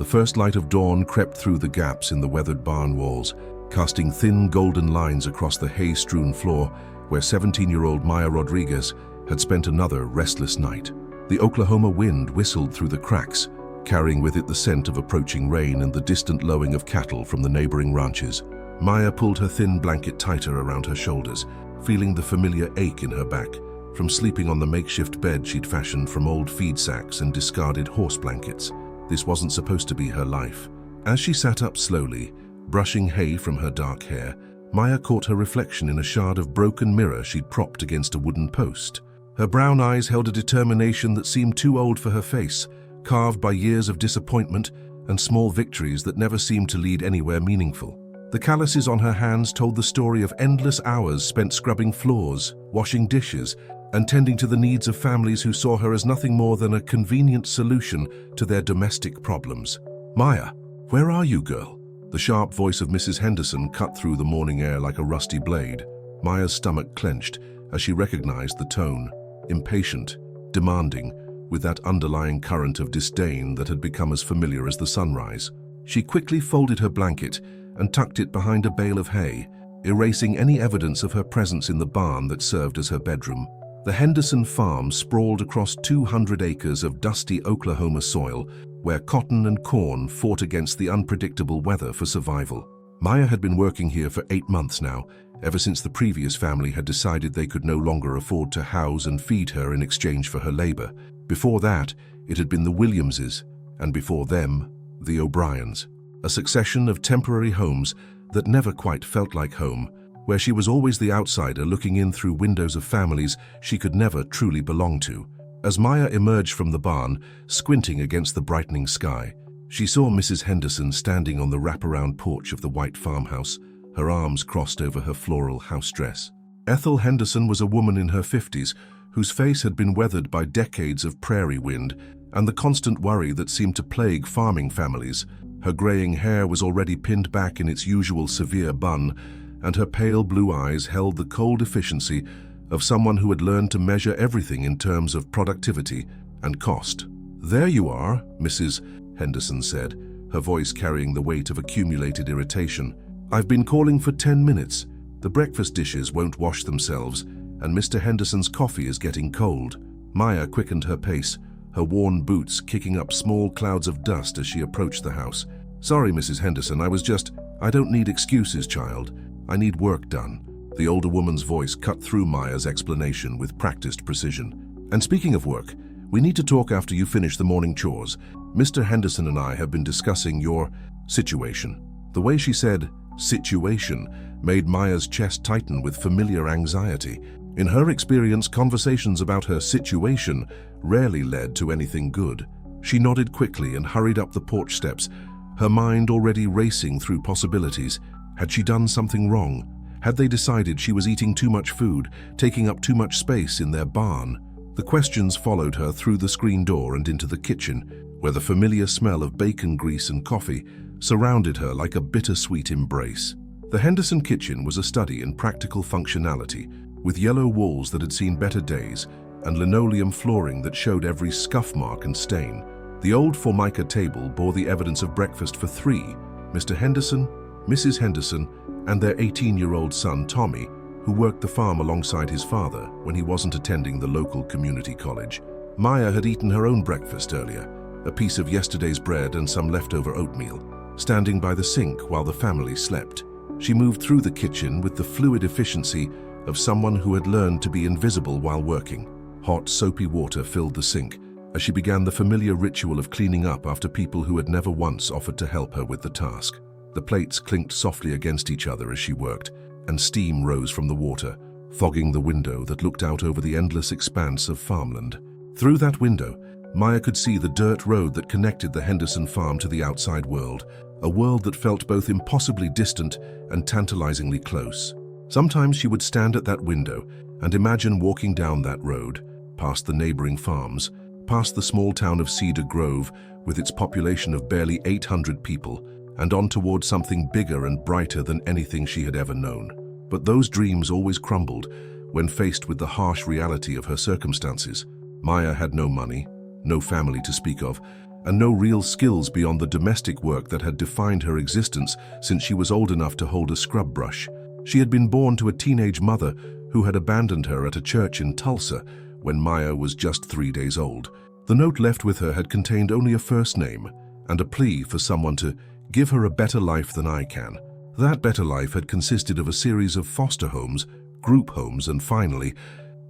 The first light of dawn crept through the gaps in the weathered barn walls, casting thin golden lines across the hay-strewn floor where 17-year-old Maya Rodriguez had spent another restless night. The Oklahoma wind whistled through the cracks, carrying with it the scent of approaching rain and the distant lowing of cattle from the neighboring ranches. Maya pulled her thin blanket tighter around her shoulders, feeling the familiar ache in her back from sleeping on the makeshift bed she'd fashioned from old feed sacks and discarded horse blankets. This wasn't supposed to be her life. As she sat up slowly, brushing hay from her dark hair, Maya caught her reflection in a shard of broken mirror she'd propped against a wooden post. Her brown eyes held a determination that seemed too old for her face, carved by years of disappointment and small victories that never seemed to lead anywhere meaningful. The calluses on her hands told the story of endless hours spent scrubbing floors, washing dishes, and tending to the needs of families who saw her as nothing more than a convenient solution to their domestic problems. "Maya, where are you, girl?" The sharp voice of Mrs. Henderson cut through the morning air like a rusty blade. Maya's stomach clenched as she recognized the tone, impatient, demanding, with that underlying current of disdain that had become as familiar as the sunrise. She quickly folded her blanket and tucked it behind a bale of hay, erasing any evidence of her presence in the barn that served as her bedroom. The Henderson farm sprawled across 200 acres of dusty Oklahoma soil, where cotton and corn fought against the unpredictable weather for survival. Maya had been working here for 8 months now, ever since the previous family had decided they could no longer afford to house and feed her in exchange for her labor. Before that, it had been the Williamses, and before them, the O'Briens. A succession of temporary homes that never quite felt like home, where she was always the outsider looking in through windows of families she could never truly belong to. As Maya emerged from the barn, squinting against the brightening sky, she saw Mrs. Henderson standing on the wraparound porch of the white farmhouse, her arms crossed over her floral house dress. Ethel Henderson was a woman in her 50s whose face had been weathered by decades of prairie wind and the constant worry that seemed to plague farming families. Her graying hair was already pinned back in its usual severe bun, and her pale blue eyes held the cold efficiency of someone who had learned to measure everything in terms of productivity and cost. "There you are," Mrs. Henderson said, her voice carrying the weight of accumulated irritation. "I've been calling for 10 minutes. The breakfast dishes won't wash themselves, and Mr. Henderson's coffee is getting cold." Maya quickened her pace, her worn boots kicking up small clouds of dust as she approached the house. "Sorry, Mrs. Henderson, I don't need excuses, child. I need work done." The older woman's voice cut through Maya's explanation with practiced precision. "And speaking of work, we need to talk after you finish the morning chores. Mr. Henderson and I have been discussing your situation." The way she said situation made Maya's chest tighten with familiar anxiety. In her experience, conversations about her situation rarely led to anything good. She nodded quickly and hurried up the porch steps, her mind already racing through possibilities. Had she done something wrong? Had they decided she was eating too much food, taking up too much space in their barn? The questions followed her through the screen door and into the kitchen, where the familiar smell of bacon grease and coffee surrounded her like a bittersweet embrace. The Henderson kitchen was a study in practical functionality, with yellow walls that had seen better days and linoleum flooring that showed every scuff mark and stain. The old Formica table bore the evidence of breakfast for 3, Mr. Henderson, Mrs. Henderson, and their 18-year-old son, Tommy, who worked the farm alongside his father when he wasn't attending the local community college. Maya had eaten her own breakfast earlier, a piece of yesterday's bread and some leftover oatmeal, standing by the sink while the family slept. She moved through the kitchen with the fluid efficiency of someone who had learned to be invisible while working. Hot, soapy water filled the sink as she began the familiar ritual of cleaning up after people who had never once offered to help her with the task. The plates clinked softly against each other as she worked, and steam rose from the water, fogging the window that looked out over the endless expanse of farmland. Through that window, Maya could see the dirt road that connected the Henderson farm to the outside world, a world that felt both impossibly distant and tantalizingly close. Sometimes she would stand at that window and imagine walking down that road, past the neighboring farms, past the small town of Cedar Grove with its population of barely 800 people, and on toward something bigger and brighter than anything she had ever known. But those dreams always crumbled when faced with the harsh reality of her circumstances. Maya had no money, no family to speak of, and no real skills beyond the domestic work that had defined her existence since she was old enough to hold a scrub brush. She had been born to a teenage mother who had abandoned her at a church in Tulsa when Maya was just 3 days old. The note left with her had contained only a first name and a plea for someone to give her a better life than I can. That better life had consisted of a series of foster homes, group homes, and finally,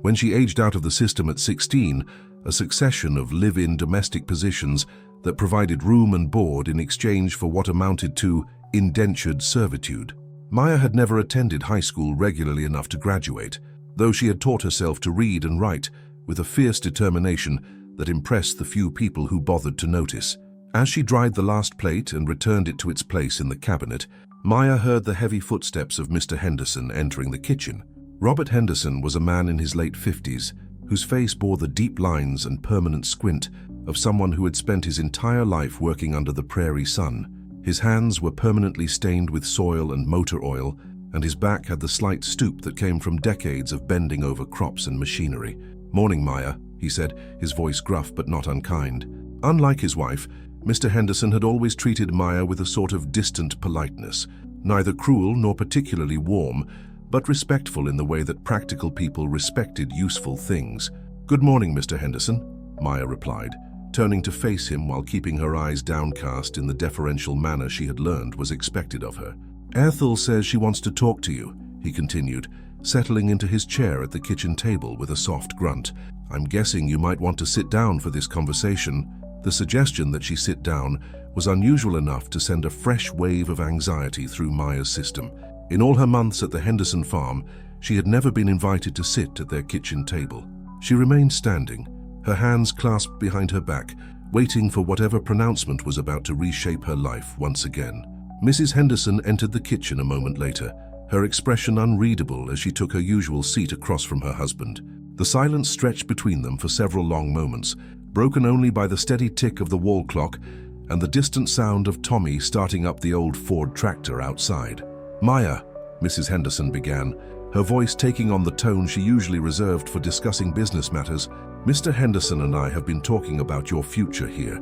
when she aged out of the system at 16, a succession of live-in domestic positions that provided room and board in exchange for what amounted to indentured servitude. Maya had never attended high school regularly enough to graduate, though she had taught herself to read and write with a fierce determination that impressed the few people who bothered to notice. As she dried the last plate and returned it to its place in the cabinet, Maya heard the heavy footsteps of Mr. Henderson entering the kitchen. Robert Henderson was a man in his late 50s, whose face bore the deep lines and permanent squint of someone who had spent his entire life working under the prairie sun. His hands were permanently stained with soil and motor oil, and his back had the slight stoop that came from decades of bending over crops and machinery. "Morning, Maya," he said, his voice gruff but not unkind. Unlike his wife, Mr. Henderson had always treated Maya with a sort of distant politeness, neither cruel nor particularly warm, but respectful in the way that practical people respected useful things. "Good morning, Mr. Henderson," Maya replied, turning to face him while keeping her eyes downcast in the deferential manner she had learned was expected of her. "Ethel says she wants to talk to you," he continued, settling into his chair at the kitchen table with a soft grunt. "I'm guessing you might want to sit down for this conversation." The suggestion that she sit down was unusual enough to send a fresh wave of anxiety through Maya's system. In all her months at the Henderson farm, she had never been invited to sit at their kitchen table. She remained standing, her hands clasped behind her back, waiting for whatever pronouncement was about to reshape her life once again. Mrs. Henderson entered the kitchen a moment later, her expression unreadable as she took her usual seat across from her husband. The silence stretched between them for several long moments, broken only by the steady tick of the wall clock and the distant sound of Tommy starting up the old Ford tractor outside. "Maya," Mrs. Henderson began, her voice taking on the tone she usually reserved for discussing business matters, "Mr. Henderson and I have been talking about your future here,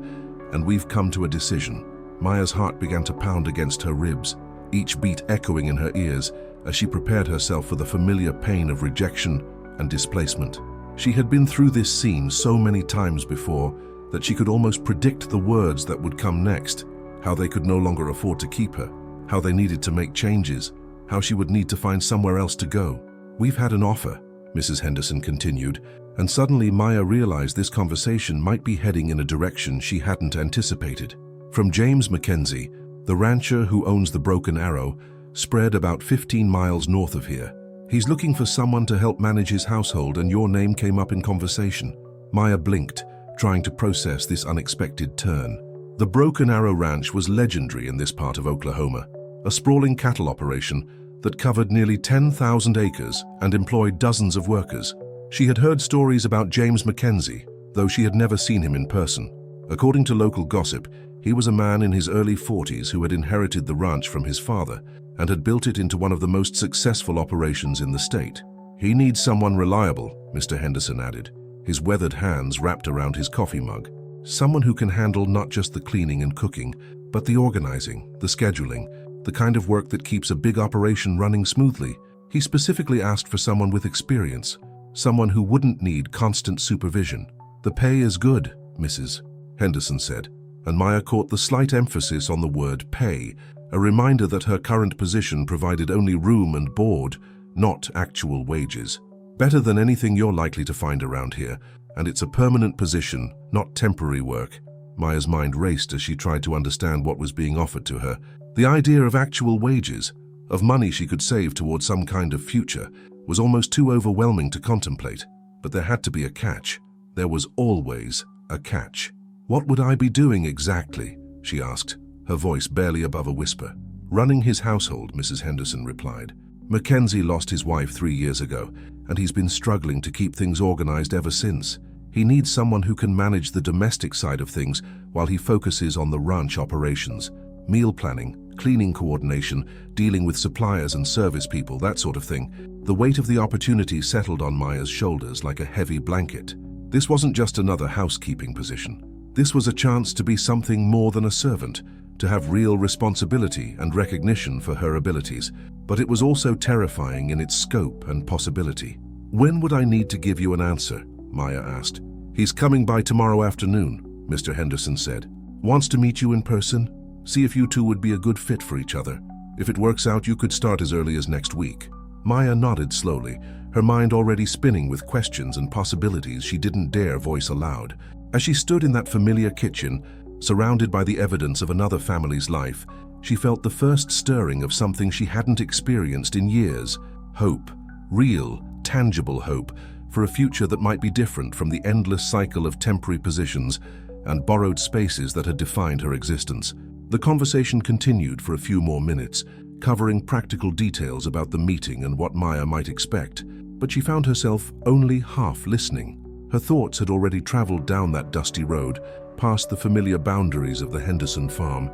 and we've come to a decision." Maya's heart began to pound against her ribs, each beat echoing in her ears as she prepared herself for the familiar pain of rejection and displacement. She had been through this scene so many times before that she could almost predict the words that would come next, how they could no longer afford to keep her, how they needed to make changes, how she would need to find somewhere else to go. "We've had an offer," Mrs. Henderson continued, and suddenly Maya realized this conversation might be heading in a direction she hadn't anticipated. "From James Mackenzie, the rancher who owns the Broken Arrow, spread about 15 miles north of here. He's looking for someone to help manage his household, and your name came up in conversation." Maya blinked, trying to process this unexpected turn. The Broken Arrow Ranch was legendary in this part of Oklahoma, a sprawling cattle operation that covered nearly 10,000 acres and employed dozens of workers. She had heard stories about James Mackenzie, though she had never seen him in person. According to local gossip, he was a man in his early 40s who had inherited the ranch from his father and had built it into one of the most successful operations in the state. "He needs someone reliable," Mr. Henderson added, his weathered hands wrapped around his coffee mug. "Someone who can handle not just the cleaning and cooking, but the organizing, the scheduling, the kind of work that keeps a big operation running smoothly." He specifically asked for someone with experience, someone who wouldn't need constant supervision. "The pay is good," Mrs. Henderson said, and Maya caught the slight emphasis on the word pay, a reminder that her current position provided only room and board, not actual wages. "Better than anything you're likely to find around here, and it's a permanent position, not temporary work." Maya's mind raced as she tried to understand what was being offered to her. The idea of actual wages, of money she could save towards some kind of future, was almost too overwhelming to contemplate. But there had to be a catch. There was always a catch. "What would I be doing exactly?" she asked, her voice barely above a whisper. "Running his household," Mrs. Henderson replied. "Mackenzie lost his wife 3 years ago, and he's been struggling to keep things organized ever since. He needs someone who can manage the domestic side of things while he focuses on the ranch operations. Meal planning, cleaning coordination, dealing with suppliers and service people, that sort of thing." The weight of the opportunity settled on Maya's shoulders like a heavy blanket. This wasn't just another housekeeping position. This was a chance to be something more than a servant, to have real responsibility and recognition for her abilities, but it was also terrifying in its scope and possibility. "When would I need to give you an answer?" Maya asked. "He's coming by tomorrow afternoon," Mr. Henderson said. "Wants to meet you in person? See if you two would be a good fit for each other. If it works out, you could start as early as next week." Maya nodded slowly, her mind already spinning with questions and possibilities she didn't dare voice aloud. As she stood in that familiar kitchen, surrounded by the evidence of another family's life, she felt the first stirring of something she hadn't experienced in years. Hope. Real, tangible hope for a future that might be different from the endless cycle of temporary positions and borrowed spaces that had defined her existence. The conversation continued for a few more minutes, covering practical details about the meeting and what Maya might expect, but she found herself only half listening. Her thoughts had already traveled down that dusty road, past the familiar boundaries of the Henderson farm,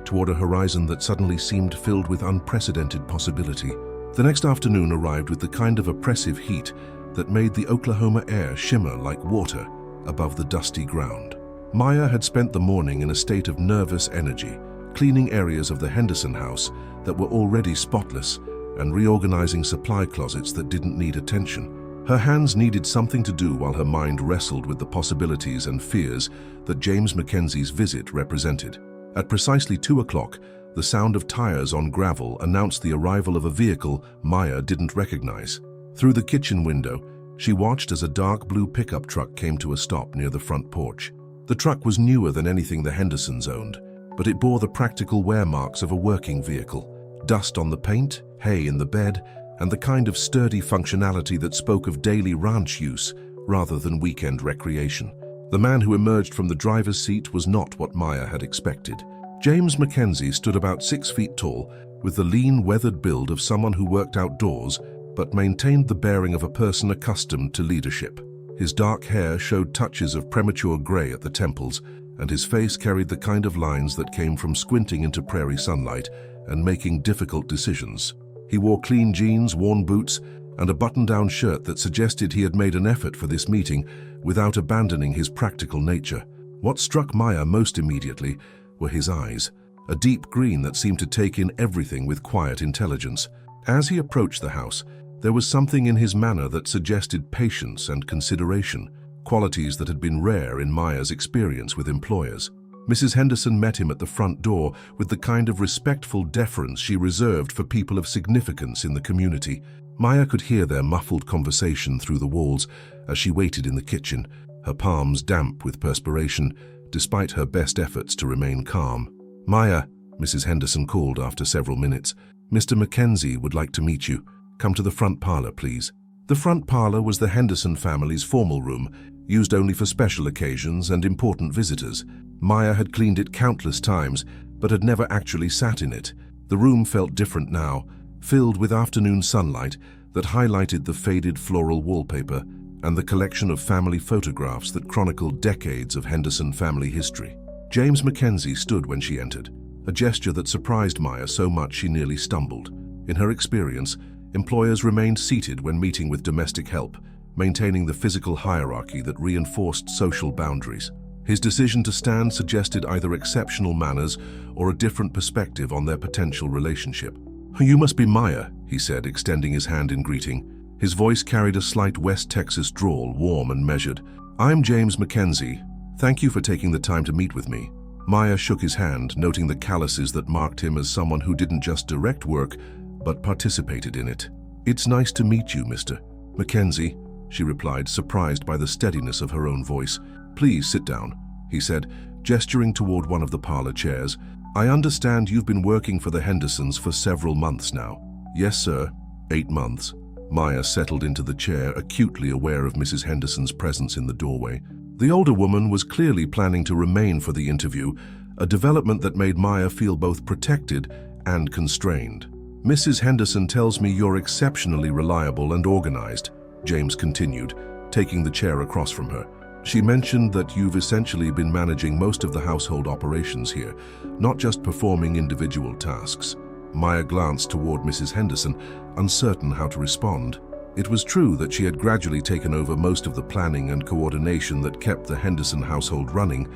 toward a horizon that suddenly seemed filled with unprecedented possibility. The next afternoon arrived with the kind of oppressive heat that made the Oklahoma air shimmer like water above the dusty ground. Maya had spent the morning in a state of nervous energy, cleaning areas of the Henderson house that were already spotless and reorganizing supply closets that didn't need attention. Her hands needed something to do while her mind wrestled with the possibilities and fears that James Mackenzie's visit represented. At precisely 2 o'clock, the sound of tires on gravel announced the arrival of a vehicle Maya didn't recognize. Through the kitchen window, she watched as a dark blue pickup truck came to a stop near the front porch. The truck was newer than anything the Hendersons owned, but it bore the practical wear marks of a working vehicle. Dust on the paint, hay in the bed, and the kind of sturdy functionality that spoke of daily ranch use rather than weekend recreation. The man who emerged from the driver's seat was not what Maya had expected. James Mackenzie stood about 6 feet tall, with the lean, weathered build of someone who worked outdoors but maintained the bearing of a person accustomed to leadership. His dark hair showed touches of premature gray at the temples, and his face carried the kind of lines that came from squinting into prairie sunlight and making difficult decisions. He wore clean jeans, worn boots, and a button-down shirt that suggested he had made an effort for this meeting without abandoning his practical nature. What struck Maya most immediately were his eyes, a deep green that seemed to take in everything with quiet intelligence. As he approached the house, there was something in his manner that suggested patience and consideration, qualities that had been rare in Maya's experience with employers. Mrs. Henderson met him at the front door with the kind of respectful deference she reserved for people of significance in the community. Maya could hear their muffled conversation through the walls as she waited in the kitchen, her palms damp with perspiration, despite her best efforts to remain calm. "Maya," Mrs. Henderson called after several minutes, "Mr. Mackenzie would like to meet you. Come to the front parlor, please." The front parlor was the Henderson family's formal room, used only for special occasions and important visitors. Maya had cleaned it countless times, but had never actually sat in it. The room felt different now, filled with afternoon sunlight that highlighted the faded floral wallpaper and the collection of family photographs that chronicled decades of Henderson family history. James Mackenzie stood when she entered, a gesture that surprised Maya so much she nearly stumbled. In her experience, employers remained seated when meeting with domestic help, maintaining the physical hierarchy that reinforced social boundaries. His decision to stand suggested either exceptional manners or a different perspective on their potential relationship. "You must be Maya," he said, extending his hand in greeting. His voice carried a slight West Texas drawl, warm and measured. "I'm James Mackenzie. Thank you for taking the time to meet with me." Maya shook his hand, noting the calluses that marked him as someone who didn't just direct work, but participated in it. "It's nice to meet you, Mr. Mackenzie," she replied, surprised by the steadiness of her own voice. "Please sit down," he said, gesturing toward one of the parlor chairs. "I understand you've been working for the Hendersons for several months now." "Yes, sir. 8 months." Maya settled into the chair, acutely aware of Mrs. Henderson's presence in the doorway. The older woman was clearly planning to remain for the interview, a development that made Maya feel both protected and constrained. "Mrs. Henderson tells me you're exceptionally reliable and organized," James continued, taking the chair across from her. "She mentioned that you've essentially been managing most of the household operations here, not just performing individual tasks." Maya glanced toward Mrs. Henderson, uncertain how to respond. It was true that she had gradually taken over most of the planning and coordination that kept the Henderson household running,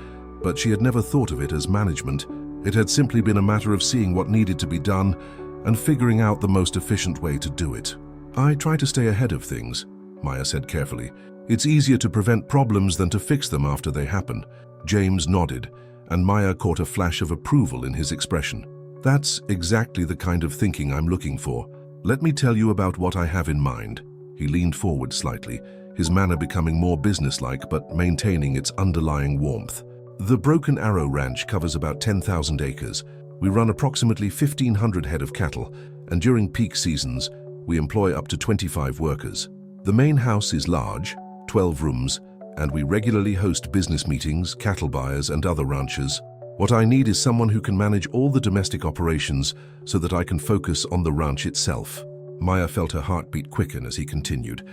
but she had never thought of it as management. It had simply been a matter of seeing what needed to be done and figuring out the most efficient way to do it. "I try to stay ahead of things," Maya said carefully. "It's easier to prevent problems than to fix them after they happen." James nodded, and Maya caught a flash of approval in his expression. "That's exactly the kind of thinking I'm looking for. Let me tell you about what I have in mind." He leaned forward slightly, his manner becoming more businesslike but maintaining its underlying warmth. "The Broken Arrow Ranch covers about 10,000 acres. We run approximately 1,500 head of cattle, and during peak seasons, we employ up to 25 workers. The main house is large, 12 rooms, and we regularly host business meetings, cattle buyers, and other ranchers. What I need is someone who can manage all the domestic operations so that I can focus on the ranch itself." Maya felt her heartbeat quicken as he continued.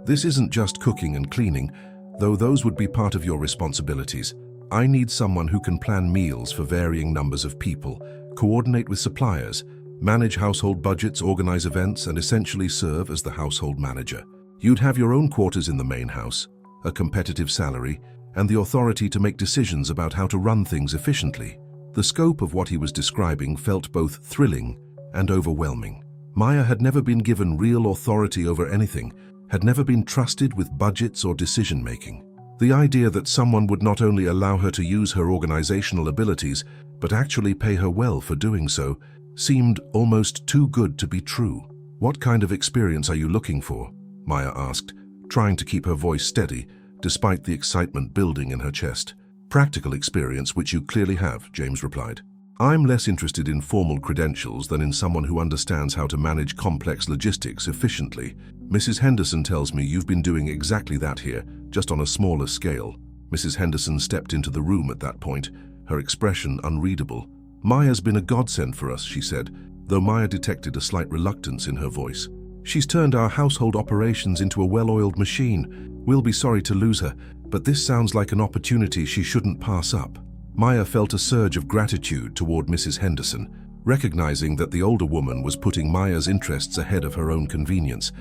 "This isn't just cooking and cleaning, though those would be part of your responsibilities. I need someone who can plan meals for varying numbers of people, coordinate with suppliers, manage household budgets, organize events, and essentially serve as the household manager. You'd have your own quarters in the main house, a competitive salary, and the authority to make decisions about how to run things efficiently." The scope of what he was describing felt both thrilling and overwhelming. Maya had never been given real authority over anything, had never been trusted with budgets or decision-making. The idea that someone would not only allow her to use her organizational abilities, but actually pay her well for doing so, seemed almost too good to be true. "What kind of experience are you looking for?" Maya asked, trying to keep her voice steady, despite the excitement building in her chest. "Practical experience, which you clearly have," James replied. "I'm less interested in formal credentials than in someone who understands how to manage complex logistics efficiently. Mrs. Henderson tells me you've been doing exactly that here, just on a smaller scale." Mrs. Henderson stepped into the room at that point, her expression unreadable. "Maya's been a godsend for us," she said, though Maya detected a slight reluctance in her voice. "She's turned our household operations into a well-oiled machine. We'll be sorry to lose her, but this sounds like an opportunity she shouldn't pass up." Maya felt a surge of gratitude toward Mrs. Henderson, recognizing that the older woman was putting Maya's interests ahead of her own convenience.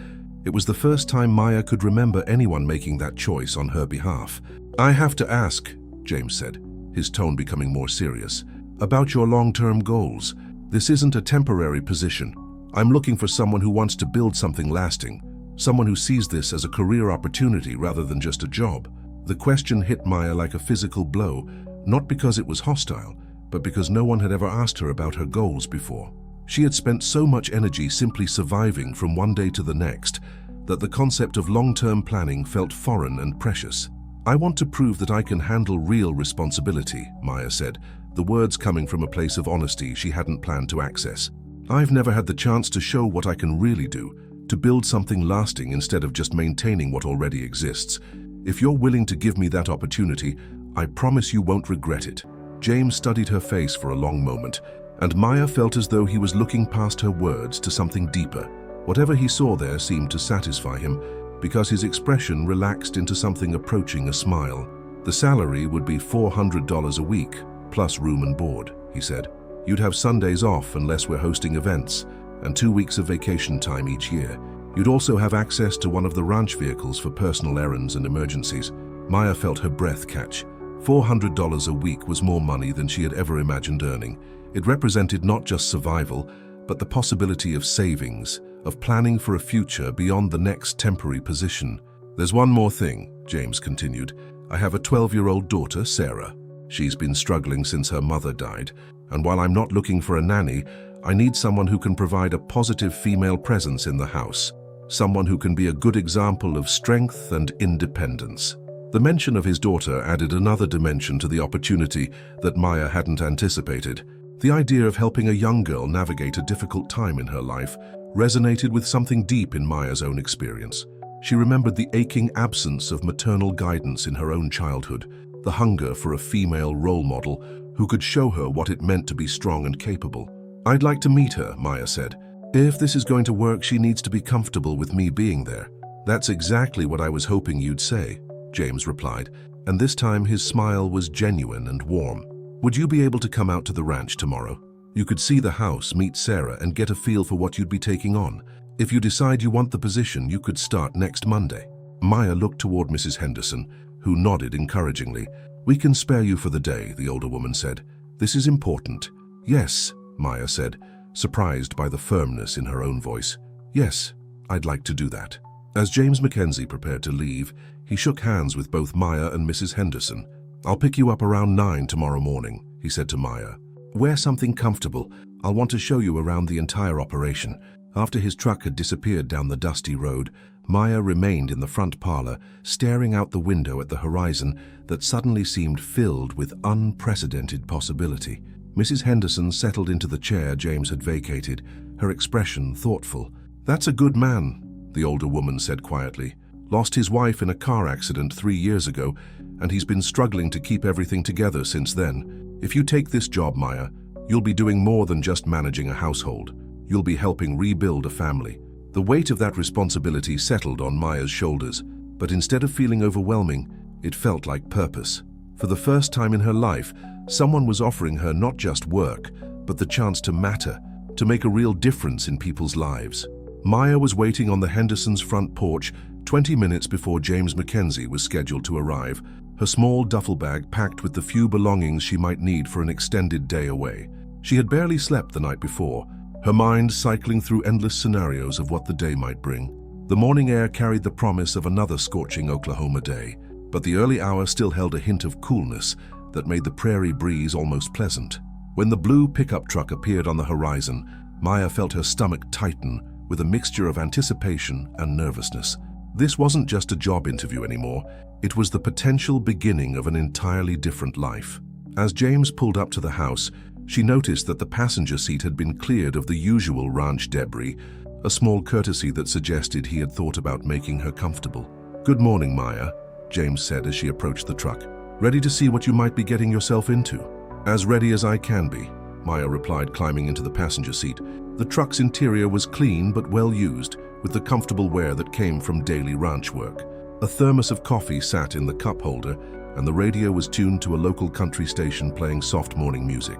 It was the first time Maya could remember anyone making that choice on her behalf. "I have to ask," James said, his tone becoming more serious, "about your long-term goals. This isn't a temporary position. I'm looking for someone who wants to build something lasting, someone who sees this as a career opportunity rather than just a job." The question hit Maya like a physical blow, not because it was hostile, but because no one had ever asked her about her goals before. She had spent so much energy simply surviving from one day to the next that the concept of long-term planning felt foreign and precious. "I want to prove that I can handle real responsibility," Maya said, the words coming from a place of honesty she hadn't planned to access. "I've never had the chance to show what I can really do, to build something lasting instead of just maintaining what already exists. If you're willing to give me that opportunity, I promise you won't regret it." James studied her face for a long moment, and Maya felt as though he was looking past her words to something deeper. Whatever he saw there seemed to satisfy him, because his expression relaxed into something approaching a smile. "The salary would be $400 a week, plus room and board," he said. "You'd have Sundays off unless we're hosting events, and 2 weeks of vacation time each year. You'd also have access to one of the ranch vehicles for personal errands and emergencies." Maya felt her breath catch. $400 a week was more money than she had ever imagined earning. It represented not just survival, but the possibility of savings, of planning for a future beyond the next temporary position. "There's one more thing," James continued. "I have a 12-year-old daughter, Sarah. She's been struggling since her mother died, and while I'm not looking for a nanny, I need someone who can provide a positive female presence in the house, someone who can be a good example of strength and independence." The mention of his daughter added another dimension to the opportunity that Maya hadn't anticipated. The idea of helping a young girl navigate a difficult time in her life resonated with something deep in Maya's own experience. She remembered the aching absence of maternal guidance in her own childhood, the hunger for a female role model who could show her what it meant to be strong and capable. "I'd like to meet her," Maya said. "If this is going to work, she needs to be comfortable with me being there." "That's exactly what I was hoping you'd say," James replied, and this time his smile was genuine and warm. "Would you be able to come out to the ranch tomorrow? You could see the house, meet Sarah, and get a feel for what you'd be taking on. If you decide you want the position, you could start next Monday." Maya looked toward Mrs. Henderson, who nodded encouragingly. "We can spare you for the day," the older woman said. "This is important." "Yes," Maya said, surprised by the firmness in her own voice. "Yes, I'd like to do that." As James Mackenzie prepared to leave, he shook hands with both Maya and Mrs. Henderson. "I'll pick you up around 9 tomorrow morning," he said to Maya. "Wear something comfortable. I'll want to show you around the entire operation." After his truck had disappeared down the dusty road, Maya remained in the front parlor, staring out the window at the horizon that suddenly seemed filled with unprecedented possibility. Mrs. Henderson settled into the chair James had vacated, her expression thoughtful. "That's a good man," the older woman said quietly. "Lost his wife in a car accident 3 years ago, and he's been struggling to keep everything together since then. If you take this job, Maya, you'll be doing more than just managing a household. You'll be helping rebuild a family." The weight of that responsibility settled on Maya's shoulders, but instead of feeling overwhelming, it felt like purpose. For the first time in her life, someone was offering her not just work, but the chance to matter, to make a real difference in people's lives. Maya was waiting on the Hendersons' front porch 20 minutes before James Mackenzie was scheduled to arrive, her small duffel bag packed with the few belongings she might need for an extended day away. She had barely slept the night before, her mind cycling through endless scenarios of what the day might bring. The morning air carried the promise of another scorching Oklahoma day, but the early hour still held a hint of coolness that made the prairie breeze almost pleasant. When the blue pickup truck appeared on the horizon, Maya felt her stomach tighten with a mixture of anticipation and nervousness. This wasn't just a job interview anymore, it was the potential beginning of an entirely different life. As James pulled up to the house, she noticed that the passenger seat had been cleared of the usual ranch debris, a small courtesy that suggested he had thought about making her comfortable. "Good morning, Maya," James said as she approached the truck. "Ready to see what you might be getting yourself into?" "As ready as I can be," Maya replied, climbing into the passenger seat. The truck's interior was clean but well used, with the comfortable wear that came from daily ranch work. A thermos of coffee sat in the cup holder, and the radio was tuned to a local country station playing soft morning music.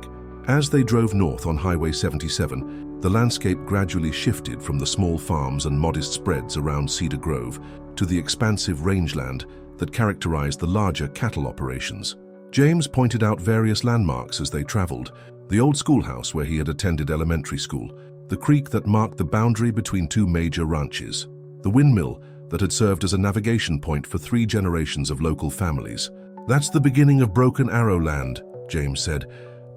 As they drove north on Highway 77, the landscape gradually shifted from the small farms and modest spreads around Cedar Grove to the expansive rangeland that characterized the larger cattle operations. James pointed out various landmarks as they traveled: the old schoolhouse where he had attended elementary school, the creek that marked the boundary between 2 major ranches, the windmill that had served as a navigation point for 3 generations of local families. "That's the beginning of Broken Arrow Land," James said,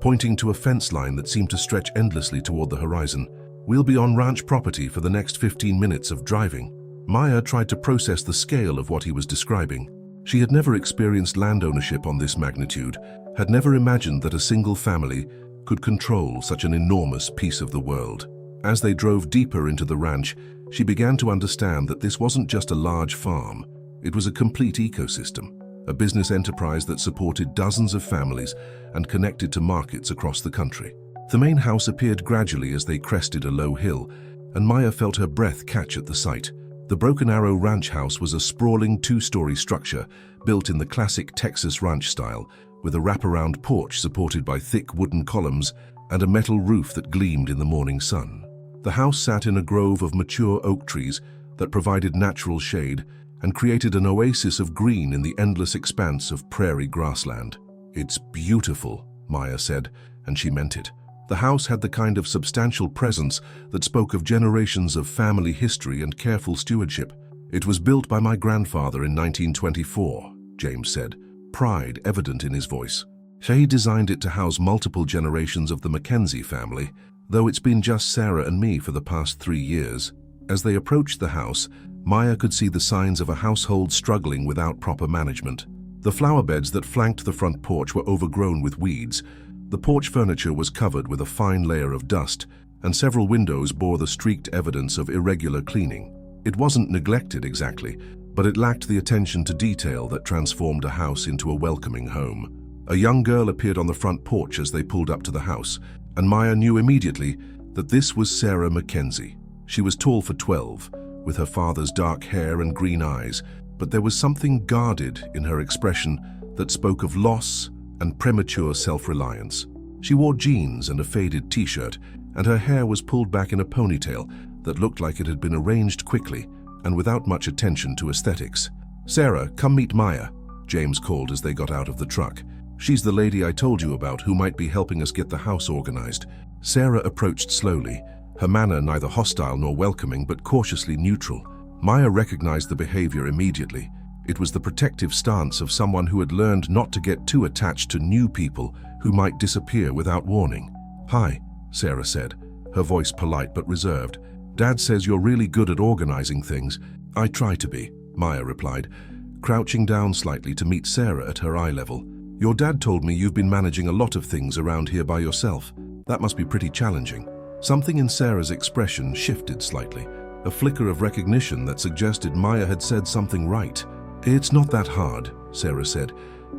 pointing to a fence line that seemed to stretch endlessly toward the horizon. "We'll be on ranch property for the next 15 minutes of driving." Maya tried to process the scale of what he was describing. She had never experienced land ownership on this magnitude, had never imagined that a single family could control such an enormous piece of the world. As they drove deeper into the ranch, she began to understand that this wasn't just a large farm. It was a complete ecosystem, a business enterprise that supported dozens of families and connected to markets across the country. The main house appeared gradually as they crested a low hill, and Maya felt her breath catch at the sight. The Broken Arrow Ranch House was a sprawling 2-story structure built in the classic Texas ranch style, with a wraparound porch supported by thick wooden columns and a metal roof that gleamed in the morning sun. The house sat in a grove of mature oak trees that provided natural shade and created an oasis of green in the endless expanse of prairie grassland. "It's beautiful," Maya said, and she meant it. The house had the kind of substantial presence that spoke of generations of family history and careful stewardship. "It was built by my grandfather in 1924, James said, pride evident in his voice. He designed it to house multiple generations of the Mackenzie family, though it's been just Sarah and me for the past 3 years. As they approached the house, Maya could see the signs of a household struggling without proper management. The flower beds that flanked the front porch were overgrown with weeds. The porch furniture was covered with a fine layer of dust, and several windows bore the streaked evidence of irregular cleaning. It wasn't neglected exactly, but it lacked the attention to detail that transformed a house into a welcoming home. A young girl appeared on the front porch as they pulled up to the house, and Maya knew immediately that this was Sarah Mackenzie. She was tall for 12, with her father's dark hair and green eyes, but there was something guarded in her expression that spoke of loss and premature self-reliance. She wore jeans and a faded t-shirt, and her hair was pulled back in a ponytail that looked like it had been arranged quickly and without much attention to aesthetics. "Sarah, come meet Maya," James called as they got out of the truck. "She's the lady I told you about who might be helping us get the house organized." Sarah approached slowly, her manner neither hostile nor welcoming but cautiously neutral. Maya recognized the behavior immediately. It was the protective stance of someone who had learned not to get too attached to new people who might disappear without warning. "Hi," Sarah said, her voice polite but reserved. "Dad says you're really good at organizing things." "I try to be," Maya replied, crouching down slightly to meet Sarah at her eye level. "Your dad told me you've been managing a lot of things around here by yourself. That must be pretty challenging." Something in Sarah's expression shifted slightly, a flicker of recognition that suggested Maya had said something right. "It's not that hard," Sarah said,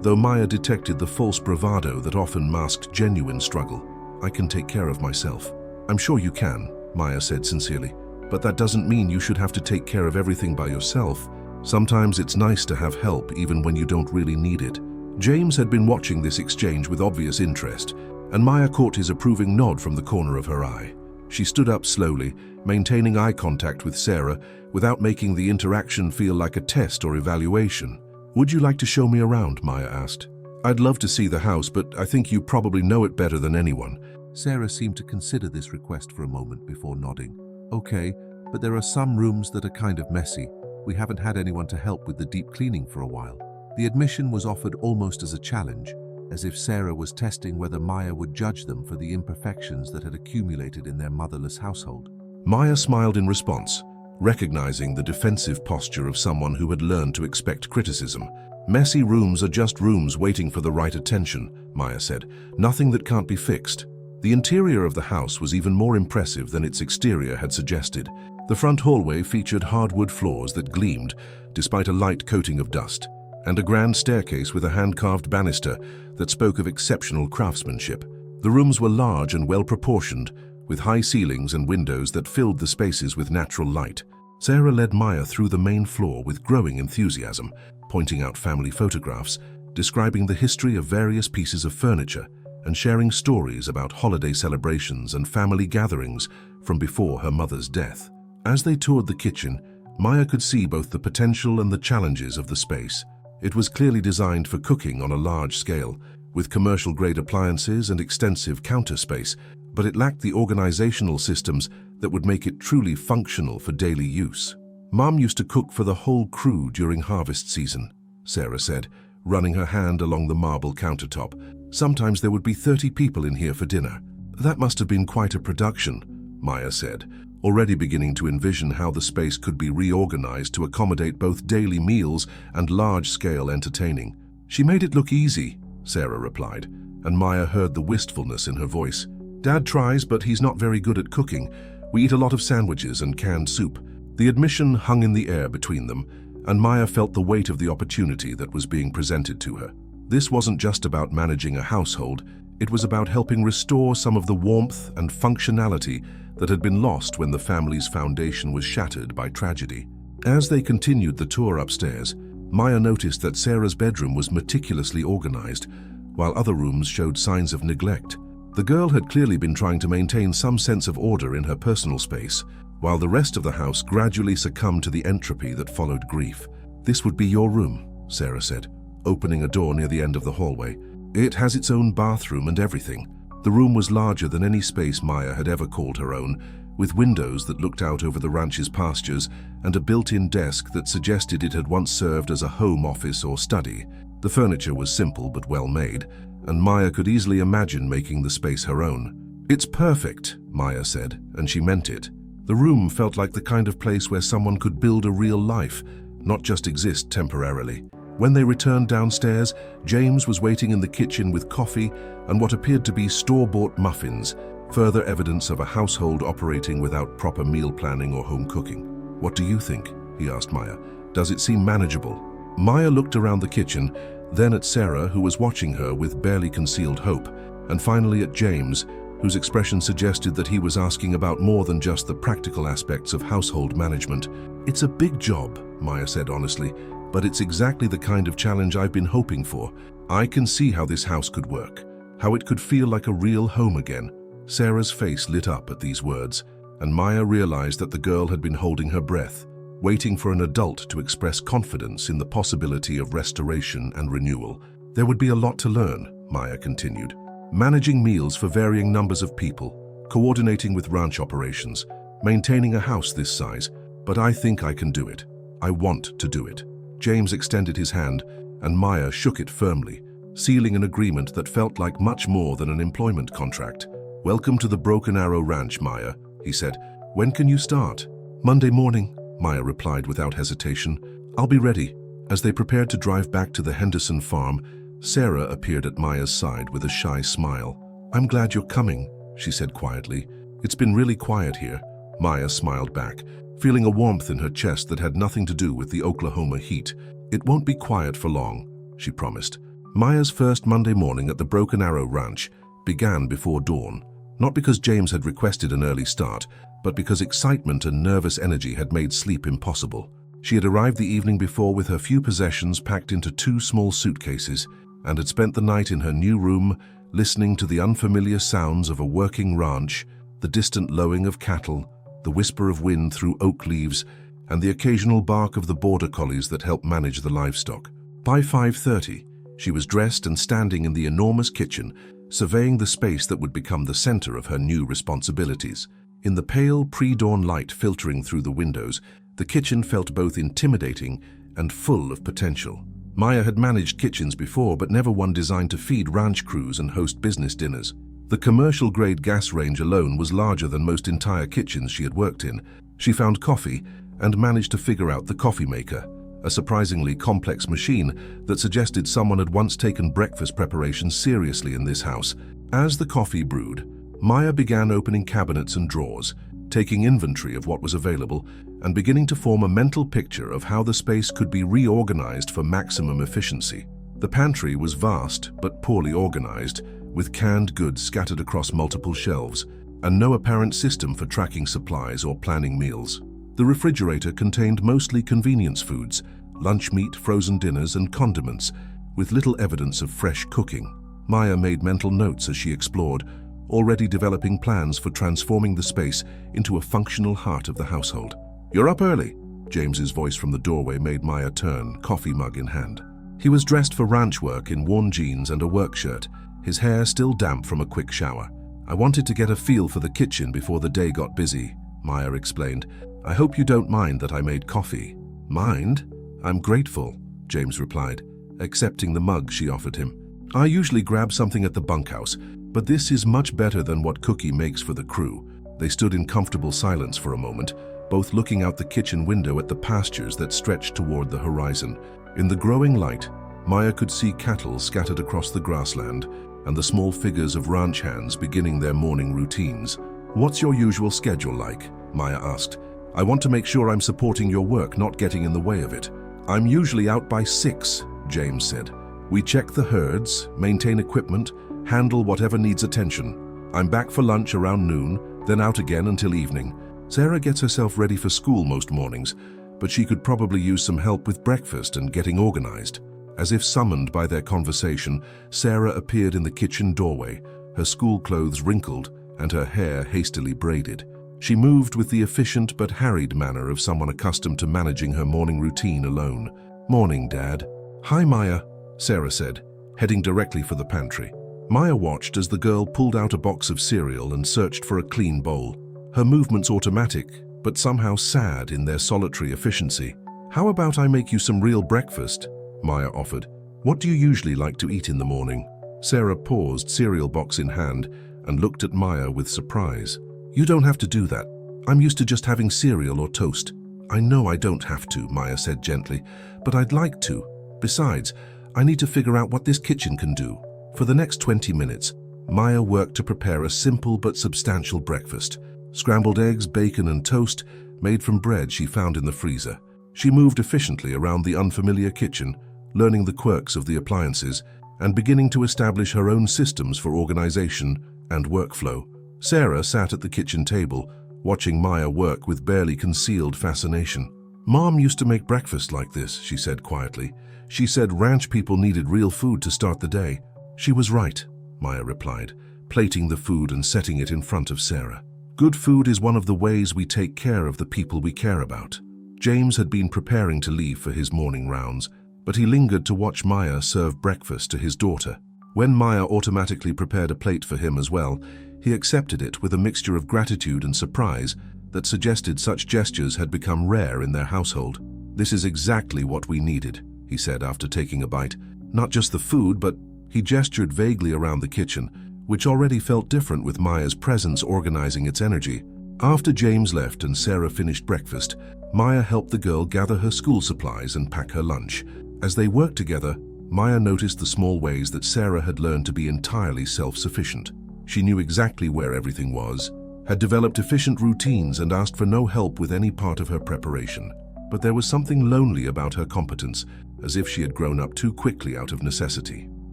though Maya detected the false bravado that often masked genuine struggle. "I can take care of myself." "I'm sure you can," Maya said sincerely, "but that doesn't mean you should have to take care of everything by yourself. Sometimes it's nice to have help even when you don't really need it." James had been watching this exchange with obvious interest, and Maya caught his approving nod from the corner of her eye. She stood up slowly, maintaining eye contact with Sarah without making the interaction feel like a test or evaluation. "Would you like to show me around?" Maya asked. "I'd love to see the house, but I think you probably know it better than anyone." Sarah seemed to consider this request for a moment before nodding. "Okay, but there are some rooms that are kind of messy. We haven't had anyone to help with the deep cleaning for a while." The admission was offered almost as a challenge, as if Sarah was testing whether Maya would judge them for the imperfections that had accumulated in their motherless household. Maya smiled in response, recognizing the defensive posture of someone who had learned to expect criticism. "Messy rooms are just rooms waiting for the right attention," Maya said. "Nothing that can't be fixed." The interior of the house was even more impressive than its exterior had suggested. The front hallway featured hardwood floors that gleamed, despite a light coating of dust, and a grand staircase with a hand-carved banister that spoke of exceptional craftsmanship. The rooms were large and well-proportioned, with high ceilings and windows that filled the spaces with natural light. Sarah led Maya through the main floor with growing enthusiasm, pointing out family photographs, describing the history of various pieces of furniture, and sharing stories about holiday celebrations and family gatherings from before her mother's death. As they toured the kitchen, Maya could see both the potential and the challenges of the space. It was clearly designed for cooking on a large scale, with commercial-grade appliances and extensive counter space, but it lacked the organizational systems that would make it truly functional for daily use. "Mom used to cook for the whole crew during harvest season," Sarah said, running her hand along the marble countertop. "Sometimes there would be 30 people in here for dinner." "That must have been quite a production," Maya said, already beginning to envision how the space could be reorganized to accommodate both daily meals and large-scale entertaining. "She made it look easy," Sarah replied, and Maya heard the wistfulness in her voice. "Dad tries, but he's not very good at cooking. We eat a lot of sandwiches and canned soup." The admission hung in the air between them, and Maya felt the weight of the opportunity that was being presented to her. This wasn't just about managing a household, it was about helping restore some of the warmth and functionality that had been lost when the family's foundation was shattered by tragedy. As they continued the tour upstairs, Maya noticed that Sarah's bedroom was meticulously organized, while other rooms showed signs of neglect. The girl had clearly been trying to maintain some sense of order in her personal space, while the rest of the house gradually succumbed to the entropy that followed grief. "This would be your room," Sarah said, opening a door near the end of the hallway. "It has its own bathroom and everything." The room was larger than any space Maya had ever called her own, with windows that looked out over the ranch's pastures and a built-in desk that suggested it had once served as a home office or study. The furniture was simple but well made, and Maya could easily imagine making the space her own. "It's perfect," Maya said, and she meant it. The room felt like the kind of place where someone could build a real life, not just exist temporarily. When they returned downstairs, James was waiting in the kitchen with coffee and what appeared to be store-bought muffins, further evidence of a household operating without proper meal planning or home cooking. "What do you think?" he asked Maya. "Does it seem manageable?" Maya looked around the kitchen, then at Sarah, who was watching her with barely concealed hope, and finally at James, whose expression suggested that he was asking about more than just the practical aspects of household management. "It's a big job," Maya said honestly, "but it's exactly the kind of challenge I've been hoping for. I can see how this house could work, how it could feel like a real home again." Sarah's face lit up at these words, and Maya realized that the girl had been holding her breath. waiting for an adult to express confidence in the possibility of restoration and renewal. There would be a lot to learn, Maya continued. Managing meals for varying numbers of people, coordinating with ranch operations, maintaining a house this size, but I think I can do it. I want to do it. James extended his hand, and Maya shook it firmly, sealing an agreement that felt like much more than an employment contract. "Welcome to the Broken Arrow Ranch, Maya," he said. "When can you start?" "Monday morning," Maya replied without hesitation. "I'll be ready." As they prepared to drive back to the Henderson farm, Sarah appeared at Maya's side with a shy smile. "I'm glad you're coming," she said quietly. "It's been really quiet here." Maya smiled back, feeling a warmth in her chest that had nothing to do with the Oklahoma heat. "It won't be quiet for long," she promised. Maya's first Monday morning at the Broken Arrow Ranch began before dawn, not because James had requested an early start, but because excitement and nervous energy had made sleep impossible. She had arrived the evening before with her few possessions packed into 2 small suitcases and had spent the night in her new room, listening to the unfamiliar sounds of a working ranch, the distant lowing of cattle, the whisper of wind through oak leaves, and the occasional bark of the border collies that help manage the livestock. By 5:30, she was dressed and standing in the enormous kitchen, surveying the space that would become the center of her new responsibilities. In the pale, pre-dawn light filtering through the windows, the kitchen felt both intimidating and full of potential. Maya had managed kitchens before, but never one designed to feed ranch crews and host business dinners. The commercial-grade gas range alone was larger than most entire kitchens she had worked in. She found coffee and managed to figure out the coffee maker, a surprisingly complex machine that suggested someone had once taken breakfast preparation seriously in this house. As the coffee brewed, Maya began opening cabinets and drawers, taking inventory of what was available, and beginning to form a mental picture of how the space could be reorganized for maximum efficiency. The pantry was vast but poorly organized, with canned goods scattered across multiple shelves, and no apparent system for tracking supplies or planning meals. The refrigerator contained mostly convenience foods, lunch meat, frozen dinners, and condiments, with little evidence of fresh cooking. Maya made mental notes as she explored, already developing plans for transforming the space into a functional heart of the household. "You're up early," James's voice from the doorway made Maya turn, coffee mug in hand. He was dressed for ranch work in worn jeans and a work shirt, his hair still damp from a quick shower. "I wanted to get a feel for the kitchen before the day got busy," Maya explained. "I hope you don't mind that I made coffee." "Mind? I'm grateful," James replied, accepting the mug she offered him. "I usually grab something at the bunkhouse, but this is much better than what Cookie makes for the crew." They stood in comfortable silence for a moment, both looking out the kitchen window at the pastures that stretched toward the horizon. In the growing light, Maya could see cattle scattered across the grassland and the small figures of ranch hands beginning their morning routines. "What's your usual schedule like?" Maya asked. "I want to make sure I'm supporting your work, not getting in the way of it." "I'm usually out by 6, James said. "We check the herds, maintain equipment, handle whatever needs attention. I'm back for lunch around noon, then out again until evening. Sarah gets herself ready for school most mornings, but she could probably use some help with breakfast and getting organized." As if summoned by their conversation, Sarah appeared in the kitchen doorway, her school clothes wrinkled and her hair hastily braided. She moved with the efficient but harried manner of someone accustomed to managing her morning routine alone. "Morning, Dad." "Hi, Maya," Sarah said, heading directly for the pantry. Maya watched as the girl pulled out a box of cereal and searched for a clean bowl. Her movements automatic, but somehow sad in their solitary efficiency. "How about I make you some real breakfast?" Maya offered. "What do you usually like to eat in the morning?" Sarah paused, cereal box in hand, and looked at Maya with surprise. "You don't have to do that. I'm used to just having cereal or toast." "I know I don't have to," Maya said gently, "but I'd like to. Besides, I need to figure out what this kitchen can do." For the next 20 minutes, Maya worked to prepare a simple but substantial breakfast. Scrambled eggs, bacon, and toast made from bread she found in the freezer. She moved efficiently around the unfamiliar kitchen, learning the quirks of the appliances and beginning to establish her own systems for organization and workflow. Sarah sat at the kitchen table, watching Maya work with barely concealed fascination. "Mom used to make breakfast like this," she said quietly. "She said ranch people needed real food to start the day." "She was right," Maya replied, plating the food and setting it in front of Sarah. "Good food is one of the ways we take care of the people we care about." James had been preparing to leave for his morning rounds, but he lingered to watch Maya serve breakfast to his daughter. When Maya automatically prepared a plate for him as well, he accepted it with a mixture of gratitude and surprise that suggested such gestures had become rare in their household. "This is exactly what we needed," he said after taking a bite. "Not just the food, but..." He gestured vaguely around the kitchen, which already felt different with Maya's presence organizing its energy. After James left and Sarah finished breakfast, Maya helped the girl gather her school supplies and pack her lunch. As they worked together, Maya noticed the small ways that Sarah had learned to be entirely self-sufficient. She knew exactly where everything was, had developed efficient routines, and asked for no help with any part of her preparation. But there was something lonely about her competence, as if she had grown up too quickly out of necessity.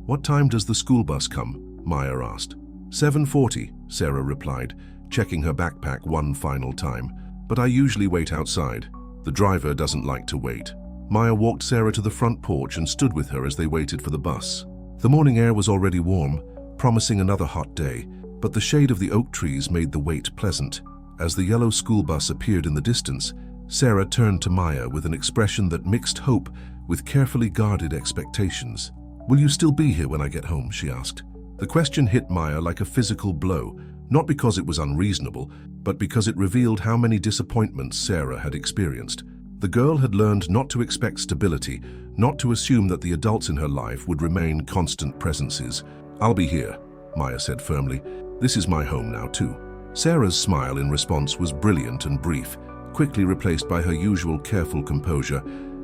"What time does the school bus come?" Maya asked. 7:40, Sarah replied, checking her backpack one final time. "But I usually wait outside. The driver doesn't like to wait." Maya walked Sarah to the front porch and stood with her as they waited for the bus. The morning air was already warm, promising another hot day, but the shade of the oak trees made the wait pleasant. As the yellow school bus appeared in the distance, Sarah turned to Maya with an expression that mixed hope with carefully guarded expectations. "Will you still be here when I get home?" she asked. The question hit Maya like a physical blow, not because it was unreasonable, but because it revealed how many disappointments Sarah had experienced. The girl had learned not to expect stability, not to assume that the adults in her life would remain constant presences. "I'll be here," Maya said firmly. "This is my home now too." Sarah's smile in response was brilliant and brief, quickly replaced by her usual careful composure